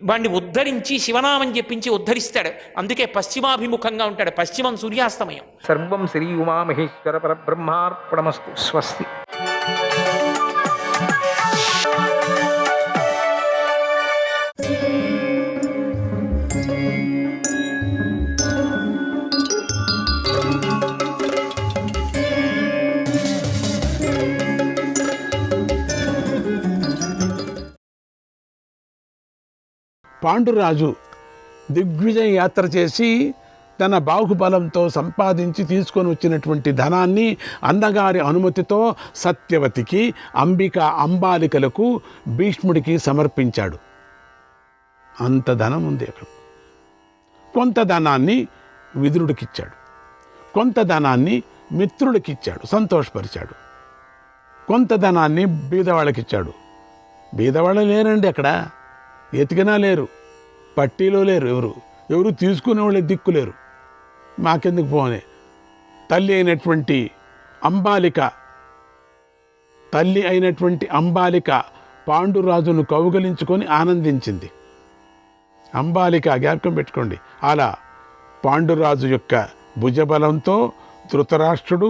వాడిని ఉద్ధరించి శివనామం చెప్పించి ఉద్ధరిస్తాడు. అందుకే పశ్చిమాభిముఖంగా ఉంటాడు. పశ్చిమం సూర్యాస్తమయం. సర్వం శ్రీ ఉమామహేశ్వర పరబ్రహ్మార్పణమస్తు. స్వస్తి. పాండురాజు దిగ్విజయ యాత్ర చేసి తన బాహుబలంతో సంపాదించి తీసుకొని వచ్చినటువంటి ధనాన్ని అన్నగారి అనుమతితో సత్యవతికి, అంబాలికలకు, భీష్ముడికి సమర్పించాడు. అంత ధనం ఉంది అక్కడ. కొంత ధనాన్ని విదురుడికిచ్చాడు, కొంత ధనాన్ని మిత్రులకిచ్చాడు, సంతోషపరిచాడు. కొంత ధనాన్ని బీదవాళ్ళకిచ్చాడు. బీదవాళ్ళు లేరండి అక్కడ, ఎతికినా లేరు, పట్టీలో లేరు, ఎవరు తీసుకునే వాళ్ళే దిక్కులేరు. మాకెందుకు పోనే. తల్లి అయినటువంటి అంబాలిక పాండురాజును కౌగలించుకొని ఆనందించింది. అంబాలిక జ్ఞాపకం పెట్టుకోండి. అలా పాండురాజు యొక్క భుజబలంతో ధృతరాష్ట్రుడు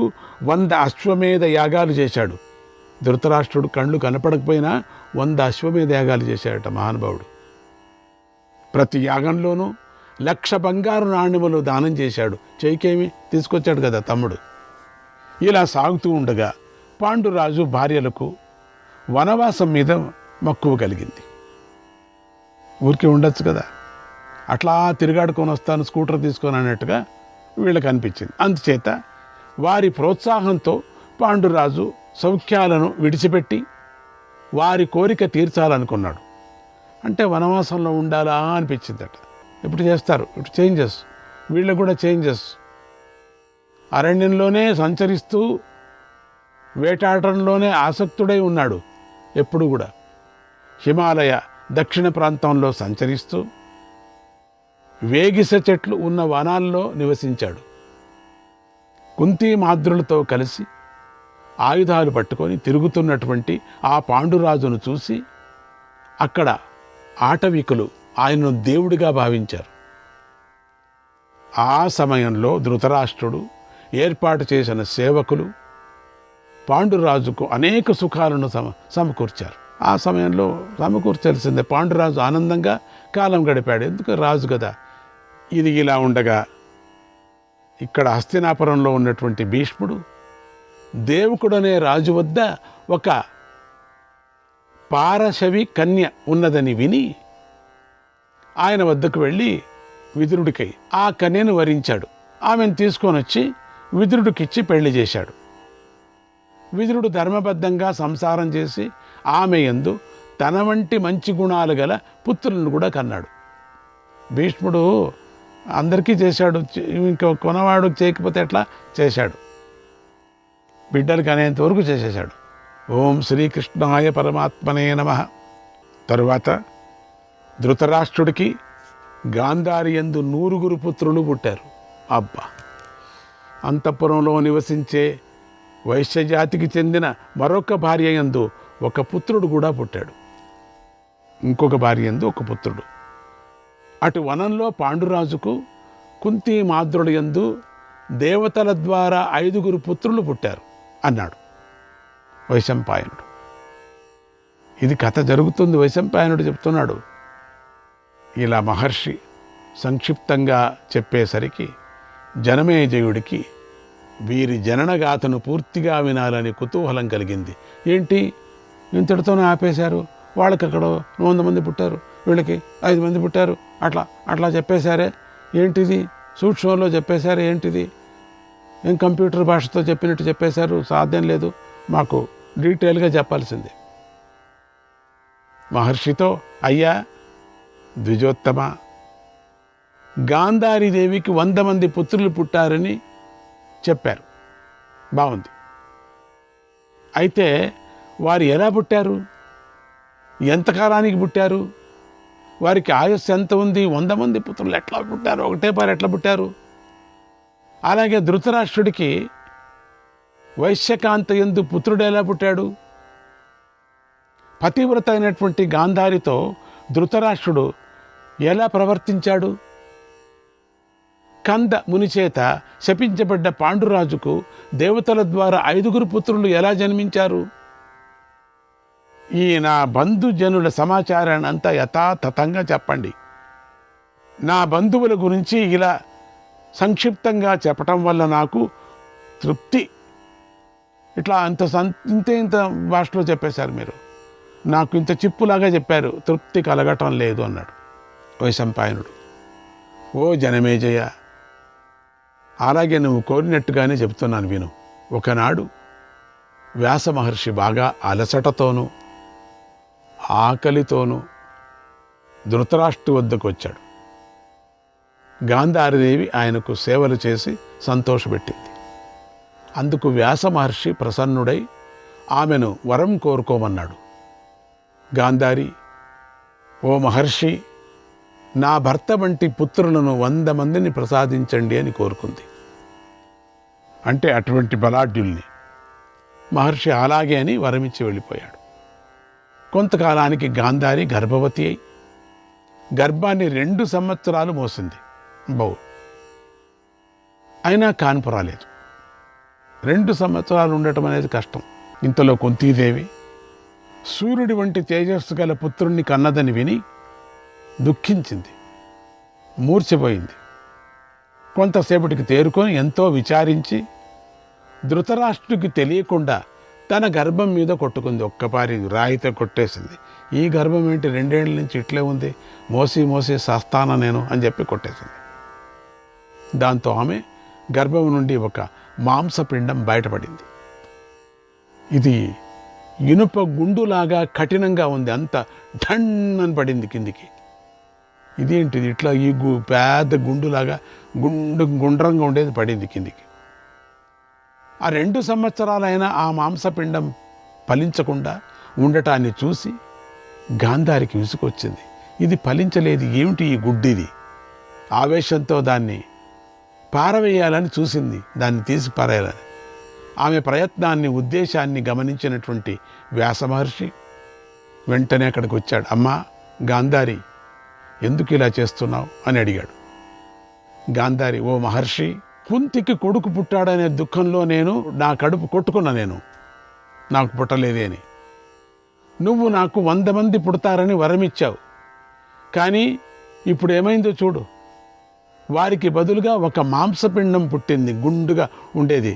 100 అశ్వమేధ యాగాలు చేశాడు. ధృతరాష్ట్రుడు కళ్ళు కనపడకపోయినా 100 అశ్వమేధ యాగాలు చేశాడట మహానుభావుడు. ప్రతి యాగంలోనూ 1,00,000 బంగారు నాణ్యములు దానం చేశాడు. చేయికేమి తీసుకొచ్చాడు కదా తమ్ముడు. ఇలా సాగుతూ ఉండగా పాండురాజు భార్యలకు వనవాసం మీద మక్కువ కలిగింది. ఊరికే ఉండొచ్చు కదా, అట్లా తిరుగాడుకొని వస్తాను స్కూటర్ తీసుకొని అన్నట్టుగా వీళ్ళకి అనిపించింది. అందుచేత వారి ప్రోత్సాహంతో పాండురాజు సౌఖ్యాలను విడిచిపెట్టి వారి కోరిక తీర్చాలనుకున్నాడు. అంటే వనవాసంలో ఉండాలా అనిపించిందట. ఇప్పుడు చేస్తారు, ఇప్పుడు చేంజెస్, వీళ్ళకు కూడా చేంజెస్. అరణ్యంలోనే సంచరిస్తూ వేటాడటంలోనే ఆసక్తుడై ఉన్నాడు. ఎప్పుడు కూడా హిమాలయ దక్షిణ ప్రాంతంలో సంచరిస్తూ వేగిస చెట్లు ఉన్న వనాల్లో నివసించాడు. కుంతీ మాద్రులతో కలిసి ఆయుధాలు పట్టుకొని తిరుగుతున్నటువంటి ఆ పాండురాజును చూసి అక్కడ ఆటవికులు ఆయనను దేవుడిగా భావించారు. ఆ సమయంలో ధృతరాష్ట్రుడు ఏర్పాటు చేసిన సేవకులు పాండురాజుకు అనేక సుఖాలను సమకూర్చారు. ఆ సమయంలో సమకూర్చాల్సిందే. పాండురాజు ఆనందంగా కాలం గడిపాడు. ఎందుకు రాజు కదా. ఇది ఇలా ఉండగా ఇక్కడ హస్తినాపురంలో ఉన్నటువంటి భీష్ముడు దేవకుడనే రాజు వద్ద ఒక పారశవి కన్య ఉన్నదని విని ఆయన వద్దకు వెళ్ళి విదురుడికై ఆ కన్యను వరించాడు. ఆమెను తీసుకొని వచ్చి విదురుడికిచ్చి పెళ్లి చేశాడు. విదురుడు ధర్మబద్ధంగా సంసారం చేసి ఆమె యందు తన వంటి మంచి గుణాలు గల పుత్రులను కూడా కన్నాడు. భీష్ముడు అందరికీ చేశాడు, ఇంకో కొనవాడు చేయకపోతే ఎట్లా చేశాడు. బిడ్డలకు అనేంతవరకు చేసేశాడు. ఓం శ్రీకృష్ణాయ పరమాత్మనే నమః. తరువాత ధృతరాష్ట్రుడికి గాంధారి యందు 100 పుత్రులు పుట్టారు. అబ్బా! అంతఃపురంలో నివసించే వైశ్యజాతికి చెందిన మరొక భార్య యందు ఒక పుత్రుడు కూడా పుట్టాడు. ఇంకొక భార్య యందు ఒక పుత్రుడు. అటు వనంలో పాండురాజుకు కుంతీ మాద్రుల యందు దేవతల ద్వారా 5 పుత్రులు పుట్టారు అన్నాడు వైశంపాయనుడు. ఇది కథ జరుగుతుంది, వైశంపాయనుడు చెప్తున్నాడు. ఇలా మహర్షి సంక్షిప్తంగా చెప్పేసరికి జనమేజయుడికి వీరి జననగాథను పూర్తిగా వినాలని కుతూహలం కలిగింది. ఏంటి ఇంతటితోనే ఆపేశారు? వాళ్ళకి అక్కడ 100 మంది పుట్టారు, వీళ్ళకి 5 మంది పుట్టారు, అట్లా చెప్పేశారే ఏంటిది? సూక్ష్మంలో చెప్పేశారు ఏంటిది? ఏం కంప్యూటర్ భాషతో చెప్పినట్టు చెప్పేశారు? సాధ్యం లేదు, మాకు డీటెయిల్గా చెప్పాల్సిందే. మహర్షితో, అయ్యా ద్విజోత్తమ, గాంధారీదేవికి 100 మంది పుత్రులు పుట్టారని చెప్పారు. బాగుంది. అయితే వారు ఎలా పుట్టారు? ఎంతకాలానికి పుట్టారు? వారికి ఆయుస్సు ఎంత ఉంది? 100 మంది పుత్రులు ఎట్లా పుట్టారు? ఒకటే పారి ఎట్లా పుట్టారు? అలాగే ధృతరాష్ట్రుడికి వైశ్యకాంత యందు పుత్రుడు ఎలా పుట్టాడు? పతివ్రత అయినటువంటి గాంధారితో ధృతరాష్ట్రుడు ఎలా ప్రవర్తించాడు? కంద మునిచేత శపించబడ్డ పాండురాజుకు దేవతల ద్వారా 5 పుత్రులు ఎలా జన్మించారు? ఈ నా బంధుజనుల సమాచారాన్ని అంతా యథాతథంగా చెప్పండి. నా బంధువుల గురించి ఇలా సంక్షిప్తంగా చెప్పటం వల్ల నాకు తృప్తి. ఇట్లా ఇంత భాషలో చెప్పేశారు మీరు, నాకు ఇంత చిప్పులాగా చెప్పారు, తృప్తి కలగటం లేదు అన్నాడు వైశంపాయనుడు. ఓ జనమేజయ, అలాగే నువ్వు కోరినట్టుగానే చెప్తున్నాను విను. ఒకనాడు వ్యాస మహర్షి బాగా అలసటతోనూ ఆకలితోనూ ధృతరాష్ట్రు వద్దకు వచ్చాడు. గాంధారీదేవి ఆయనకు సేవలు చేసి సంతోషపెట్టింది. అందుకు వ్యాస మహర్షి ప్రసన్నుడై ఆమెను వరం కోరుకోమన్నాడు. గాంధారి, ఓ మహర్షి, నా భర్త వంటి పుత్రులను 100 మందిని ప్రసాదించండి అని కోరుకుంది. అంటే అటువంటి బలాఢ్యుల్ని. మహర్షి అలాగే అని వరమిచ్చి వెళ్ళిపోయాడు. కొంతకాలానికి గాంధారి గర్భవతి అయి గర్భాన్ని 2 సంవత్సరాలు మోసింది. అయినా కాన్పు రాలేదు. 2 సంవత్సరాలు ఉండటం అనేది కష్టం. ఇంతలో కుంతీదేవి సూర్యుడి వంటి తేజస్సు గల పుత్రుణ్ణి కన్నదని విని దుఃఖించింది, మూర్ఛపోయింది. కొంతసేపటికి తేరుకొని ఎంతో విచారించి ధృతరాష్ట్రుడికి తెలియకుండా తన గర్భం మీద కొట్టుకుంది. ఒక్కపారి రాయితో కొట్టేసింది. ఈ గర్భం ఏంటి 2 ఏళ్ల నుంచి ఇట్లే ఉంది, మోసి సస్తానా నేను అని చెప్పి కొట్టేసింది. దాంతో ఆమె గర్భం నుండి ఒక మాంసపిండం బయటపడింది. ఇది ఇనుప గుండులాగా కఠినంగా ఉంది, అంత ఢన్ పడింది కిందికి. ఇదేంటిది ఇట్లా ఈ పెద్ద గుండులాగా గుండ్రంగా ఉండేది పడింది కిందికి. ఆ 2 సంవత్సరాలైనా ఆ మాంసపిండం ఫలించకుండా ఉండటాన్ని చూసి గాంధారికి విసుకొచ్చింది. ఇది ఫలించలేదు, ఏమిటి ఈ గుడ్డిది? ఆవేశంతో దాన్ని పారవేయాలని చూసింది, దాన్ని తీసి పారేయాలని. ఆమె ప్రయత్నాన్ని, ఉద్దేశాన్ని గమనించినటువంటి వ్యాస మహర్షి వెంటనే అక్కడికి వచ్చాడు. అమ్మా గాంధారి, ఎందుకు ఇలా చేస్తున్నావు అని అడిగాడు. గాంధారి, ఓ మహర్షి, కుంతికి కొడుకు పుట్టాడనే దుఃఖంలో నేను నా కడుపు కొట్టుకున్నా, నాకు పుట్టలేదే అని. నువ్వు నాకు 100 మంది పుడతారని వరమిచ్చావు, కానీ ఇప్పుడు ఏమైందో చూడు. వారికి బదులుగా ఒక మాంసపిండం పుట్టింది, గుండుగా ఉండేది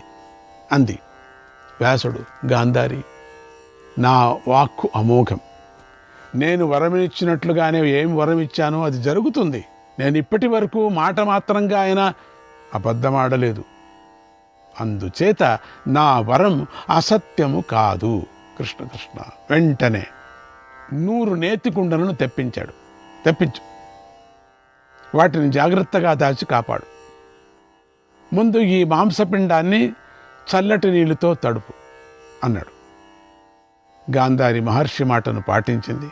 అంది. వ్యాసుడు, గాంధారి, నా వాక్కు అమోఘం. నేను వరమిచ్చినట్లుగానే ఏం వరమిచ్చానో అది జరుగుతుంది. నేను ఇప్పటి వరకు మాట మాత్రంగా అయినా అబద్ధమాడలేదు. అందుచేత నా వరం అసత్యము కాదు. కృష్ణ కృష్ణ. వెంటనే 100 నేతికుండలను తెప్పించు, వాటిని జాగ్రత్తగా దాచి కాపాడు. ముందు ఈ మాంసపిండాన్ని చల్లటి నీళ్ళతో తడుపు అన్నాడు. గాంధారి మహర్షి మాటను పాటించింది.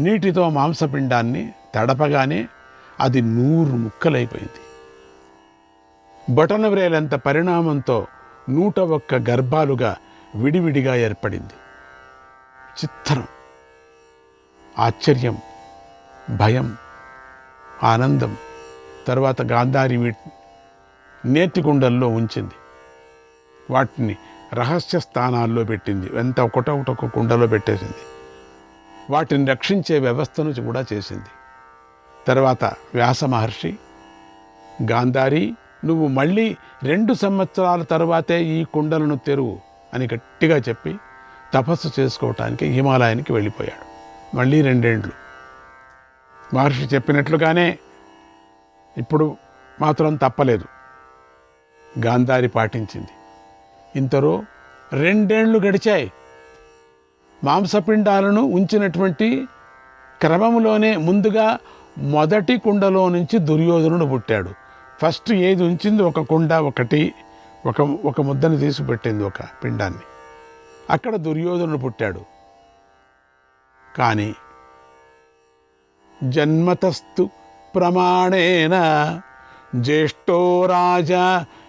నీటితో మాంసపిండాన్ని తడపగానే అది 100 ముక్కలైపోయింది. బొటనవ్రేలంత పరిణామంతో 101 గర్భాలుగా విడివిడిగా ఏర్పడింది. చిత్రం, ఆశ్చర్యం, భయం, ఆనందం. తర్వాత గాంధారి నేతి కుండల్లో ఉంచింది. వాటిని రహస్య స్థానాల్లో పెట్టింది. ఎంత ఒకటొక కుండలో పెట్టేసింది. వాటిని రక్షించే వ్యవస్థను కూడా చేసింది. తర్వాత వ్యాస మహర్షి, గాంధారి, నువ్వు మళ్ళీ 2 సంవత్సరాల తర్వాతే ఈ కుండలను తెరువు అని గట్టిగా చెప్పి తపస్సు చేసుకోవటానికి హిమాలయానికి వెళ్ళిపోయాడు. మళ్ళీ 2 ఏండ్లు మహర్షి చెప్పినట్లుగానే ఇప్పుడు మాత్రం తప్పలేదు. గాంధారి పాటించింది. ఇంతలో 2 ఏండ్లు గడిచాయి. మాంసపిండాలను ఉంచినటువంటి క్రమంలోనే ముందుగా మొదటి కుండలో నుంచి దుర్యోధనుడు పుట్టాడు. ఫస్ట్ ఏది ఉంచింది ఒక కుండ, ఒక ముద్దని తీసి పెట్టింది, ఒక పిండాన్ని. అక్కడ దుర్యోధనుడు పుట్టాడు. కానీ జన్మతస్తు ప్రమాణేన జ్యేష్ఠో రాజా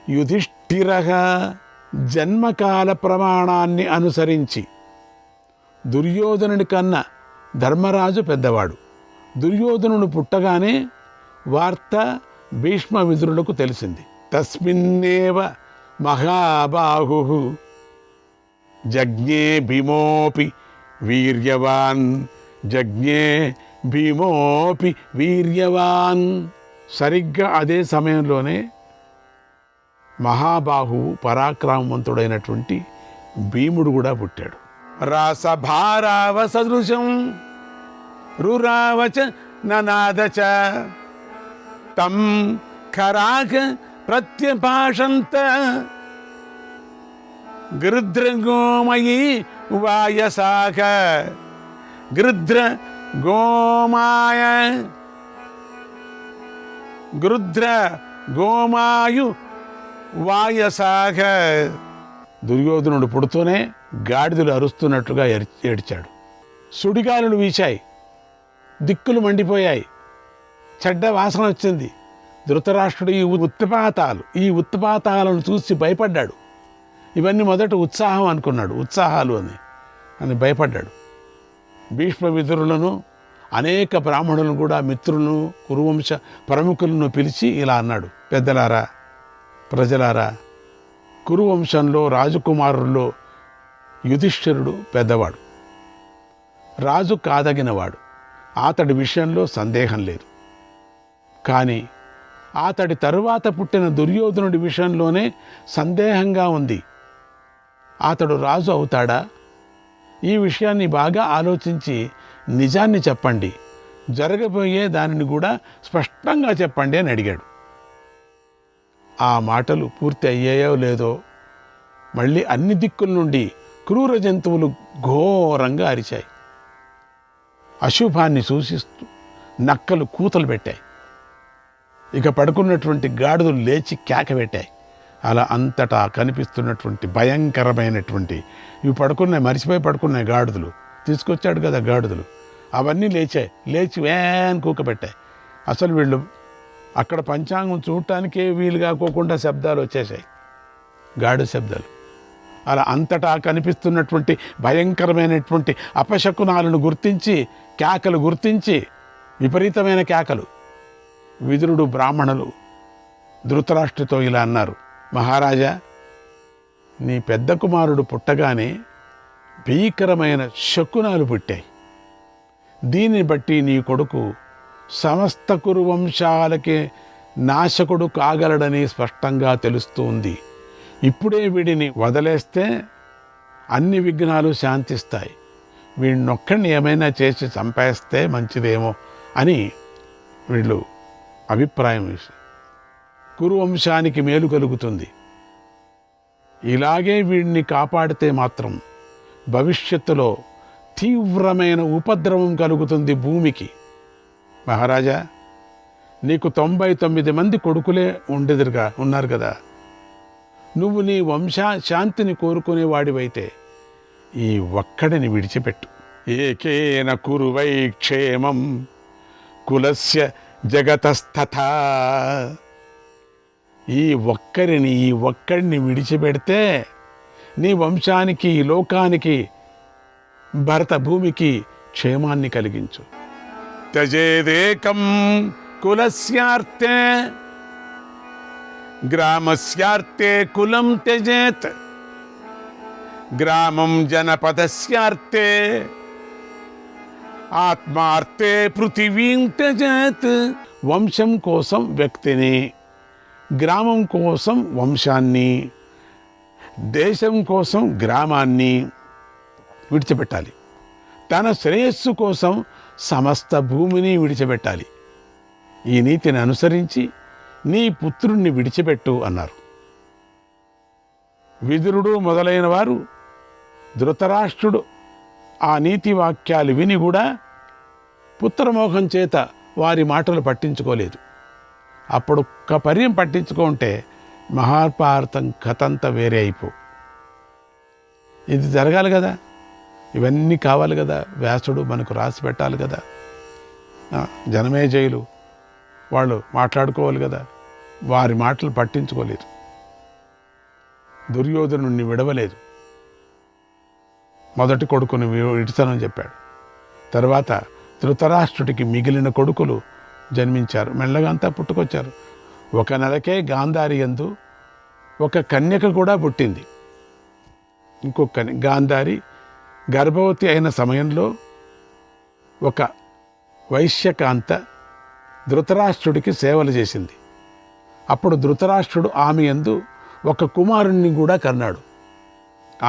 యుధిష్ఠిరః, జన్మకాల ప్రమాణాన్ని అనుసరించి దుర్యోధనుడి కన్నా ధర్మరాజు పెద్దవాడు. దుర్యోధనుడు పుట్టగానే వార్త భీష్మ విదురులకు తెలిసింది. తస్మిన్నేవ మహాబాహు జజ్ఞే భీమోపి వీర్యవాన్, జజ్ఞే భీమోపి వీర్యవాన్. సరిగ్గా అదే సమయంలోనే మహాబాహువు పరాక్రమవంతుడైనటువంటి భీముడు కూడా పుట్టాడు. రాసభారావ సదృశం రురావచ ననాదచ తం ఖరాక ప్రత్యపాషంత గృద్రగోమయీ వాయసాక. గృద్ర గోమాయ గృద్ర గోమాయు వాయసాక. దుర్యోధనుడు పుడుతూనే గాడిదలు అరుస్తున్నట్లుగా ఏడ్చాడు. సుడిగాలులు వీచాయి, దిక్కులు మండిపోయాయి, చెడ్డ వాసన వచ్చింది. ధృతరాష్ట్రుడు ఈ ఉత్పాతాలను చూసి భయపడ్డాడు. ఇవన్నీ మొదట ఉత్సాహం అనుకున్నాడు, ఉత్సాహాలు అని భయపడ్డాడు. భీష్మ విదురులను, అనేక బ్రాహ్మణులను కూడా, మిత్రులను, కురువంశ ప్రముఖులను పిలిచి ఇలా అన్నాడు: పెద్దలారా, ప్రజలారా, కురువంశంలో రాజకుమారుల్లో యుధిష్ఠిరుడు పెద్దవాడు, రాజు కాదగినవాడు. అతడి విషయంలో సందేహం లేదు. కానీ అతడి తరువాత పుట్టిన దుర్యోధనుడి విషయంలోనే సందేహంగా ఉంది. అతడు రాజు అవుతాడా? ఈ విషయాన్ని బాగా ఆలోచించి నిజాన్ని చెప్పండి, జరగబోయే దానిని కూడా స్పష్టంగా చెప్పండి అని అడిగాడు. ఆ మాటలు పూర్తి అయ్యాయో లేదో మళ్ళీ అన్ని దిక్కుల నుండి క్రూర జంతువులు ఘోరంగా అరిచాయి. అశుభాన్ని సూచిస్తూ నక్కలు కూతలు పెట్టాయి. ఇక పడుకున్నటువంటి గాడిదలు లేచి కేక పెట్టాయి. అలా అంతటా కనిపిస్తున్నటువంటి భయంకరమైనటువంటి ఇవి మరిచిపోయి పడుకున్నాయి గాడిదలు. తీసుకొచ్చాడు కదా గాడిదలు, అవన్నీ లేచాయి. లేచి వేన్ కూక పెట్టాయి. అసలు వీళ్ళు అక్కడ పంచాంగం చూడటానికే వీలు కాకోకుండా శబ్దాలు వచ్చేసాయి, గాడి శబ్దాలు. అలా అంతటా కనిపిస్తున్నటువంటి భయంకరమైనటువంటి అపశకునాలను గుర్తించి, కేకలు గుర్తించి, విపరీతమైన కేకలు. విదురుడు, బ్రాహ్మణులు ధృతరాష్ట్రుడితో ఇలా అన్నారు: మహారాజా, నీ పెద్ద కుమారుడు పుట్టగానే భీకరమైన శకునాలు పుట్టాయి. దీన్ని బట్టి నీ కొడుకు సమస్త కురువంశాలకే నాశకుడు కాగలడని స్పష్టంగా తెలుస్తుంది. ఇప్పుడే వీడిని వదిలేస్తే అన్ని విఘ్నాలు శాంతిస్తాయి. వీడినొక్కడిని ఏమైనా చేసి చంపేస్తే మంచిదేమో అని వీళ్ళు అభిప్రాయం. కురువంశానికి మేలు కలుగుతుంది. ఇలాగే వీడిని కాపాడితే మాత్రం భవిష్యత్తులో తీవ్రమైన ఉపద్రవం కలుగుతుంది భూమికి. మహారాజా, నీకు 99 మంది కొడుకులే ఉన్నారు కదా. నువ్వు నీ వంశ శాంతిని కోరుకునేవాడివైతే ఈ ఒక్కడిని విడిచిపెట్టు. ఏకేన కురువై క్షేమం కులస్య జగతస్తథా. ఈ ఒక్కడిని విడిచిపెడితే నీ వంశానికి, లోకానికి, భరత భూమికి క్షేమాన్ని కలిగించు. త్యజేదేకం కులస్యార్తే గ్రామస్యార్తే కులం త్యజేత్, గ్రామం జనపదస్యార్తే, ఆత్మార్తే పృథివీం త్యజేత్. వంశం కోసం వ్యక్తిని, గ్రామం కోసం వంశాన్ని, దేశం కోసం గ్రామాన్ని విడిచిపెట్టాలి. తన శ్రేయస్సు కోసం సమస్త భూమిని విడిచిపెట్టాలి. ఈ నీతిని అనుసరించి నీ పుత్రుణ్ణి విడిచిపెట్టు అన్నారు. విదురుడు మొదలైన వారు, ధృతరాష్ట్రుడు ఆ నీతి వాక్యాలు విని కూడా పుత్రమోహం చేత వారి మాటలు పట్టించుకోలేదు. అప్పుడు పర్యం పట్టించుకుంటే మహాభారతం కథంతా వేరే అయిపో. ఇది జరగాలి కదా, ఇవన్నీ కావాలి కదా, వ్యాసుడు మనకు రాసి పెట్టాలి కదా. జనమేజయులు వాళ్ళు మాట్లాడుకోవాలి కదా, వారి మాటలు పట్టించుకోలేదు. దుర్యోధనుణ్ణి విడవలేదు. మొదటి కొడుకుని విడిచనని చెప్పాడు. తర్వాత ధృతరాష్ట్రుడికి మిగిలిన కొడుకులు జన్మించారు. మెల్లగా అంతా పుట్టుకొచ్చారు. ఒక నెలకే గాంధారి యందు ఒక కన్యక కూడా పుట్టింది. ఇంకొక గాంధారి గర్భవతి అయిన సమయంలో ఒక వైశ్యకాంత ధృతరాష్ట్రుడికి సేవలు చేసింది. అప్పుడు ధృతరాష్ట్రుడు ఆమె యందు ఒక కుమారుణ్ణి కూడా కన్నాడు.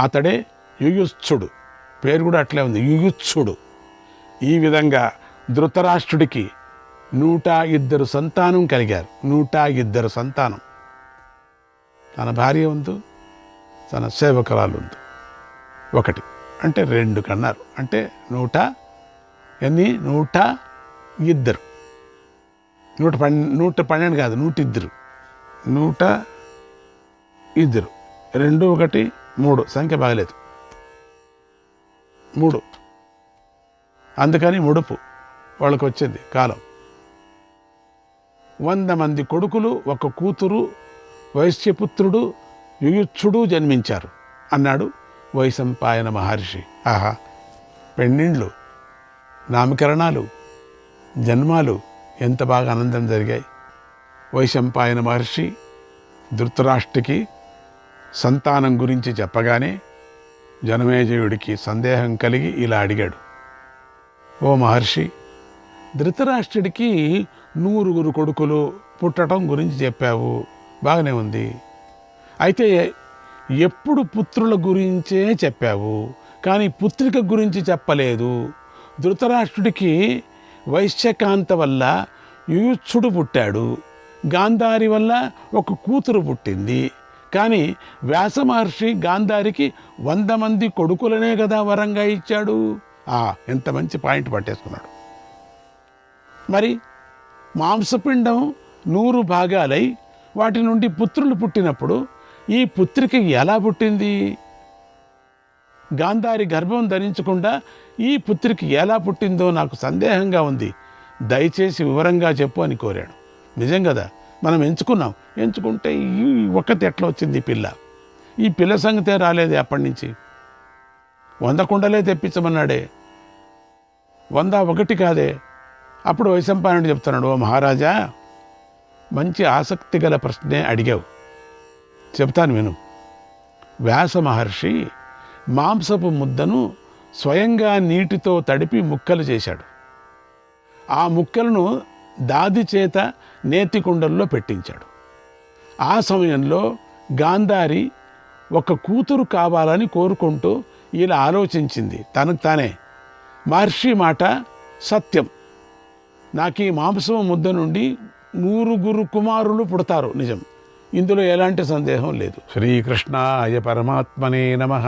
అతడే యుయుత్సుడు. పేరు కూడా అట్లే ఉంది, యుయుత్సుడు. ఈ విధంగా ధృతరాష్ట్రుడికి 102 సంతానం కలిగారు. 102 సంతానం. తన భార్య ఉంది, తన సేవకురాలు ఉంది. 1 అంటే 2 కన్నారు. అంటే 102 112 కాదు, 102 2 1 3 సంఖ్య బాగలేదు, 3. అందుకని ముడుపు వాళ్ళకు వచ్చింది కాలం. 100 మంది కొడుకులు, 1 కూతురు, వైశ్యపుత్రుడు యుయుత్సుడు జన్మించారు అన్నాడు వైశంపాయన మహర్షి. ఆహా, పెళ్ళిళ్ళు, నామకరణాలు, జన్మాలు ఎంత బాగా ఆనందం జరిగాయి. వైశంపాయన మహర్షి ధృతరాష్ట్రుడికి సంతానం గురించి చెప్పగానే జనమేజయుడికి సందేహం కలిగి ఇలా అడిగాడు, ఓ మహర్షి, ధృతరాష్ట్రుడికి 100 కొడుకులు పుట్టడం గురించి చెప్పావు, బాగానే ఉంది. అయితే ఎప్పుడు పుత్రుల గురించే చెప్పావు, కానీ పుత్రిక గురించి చెప్పలేదు. ధృతరాష్ట్రుడికి వైశ్యకాంత వల్ల యుయుత్సుడు పుట్టాడు, గాంధారి వల్ల 1 కూతురు పుట్టింది. కానీ వ్యాస మహర్షి గాంధారికి 100 మంది కొడుకులనే కదా వరంగా ఇచ్చాడు. ఎంత మంచి పాయింట్ పట్టేసుకున్నాడు. మరి మాంసపిండం 100 భాగాలై వాటి నుండి పుత్రులు పుట్టినప్పుడు ఈ పుత్రిక ఎలా పుట్టింది? గాంధారి గర్భం ధరించకుండా ఈ పుత్రిక ఎలా పుట్టిందో నాకు సందేహంగా ఉంది, దయచేసి వివరంగా చెప్పు అని కోరాడు. నిజం కదా, మనం ఎంచుకుంటే ఈ ఒక్కటి ఎట్లా వచ్చింది పిల్ల? ఈ పిల్ల సంగతే రాలేదే అప్పటి నుంచి. 100 కుండలే తెప్పించమన్నాడే, 101 కాదే. అప్పుడు వైశంపాయనుడు చెప్తున్నాడు, ఓ మహారాజా, మంచి ఆసక్తి గల ప్రశ్నే అడిగావు, చెప్తాను విను. వ్యాస మహర్షి మాంసపు ముద్దను స్వయంగా నీటితో తడిపి ముక్కలు చేశాడు. ఆ ముక్కలను దాది చేత నేతి కుండల్లో పెట్టించాడు. ఆ సమయంలో గాంధారి 1 కూతురు కావాలని కోరుకుంటూ ఇలా ఆలోచించింది తనకు తానే, మహర్షి మాట సత్యం, నాకు ఈ మాంసం ముద్ద నుండి 100 కుమారులు పుడతారు, నిజం, ఇందులో ఎలాంటి సందేహం లేదు. శ్రీకృష్ణాయ పరమాత్మనే నమః.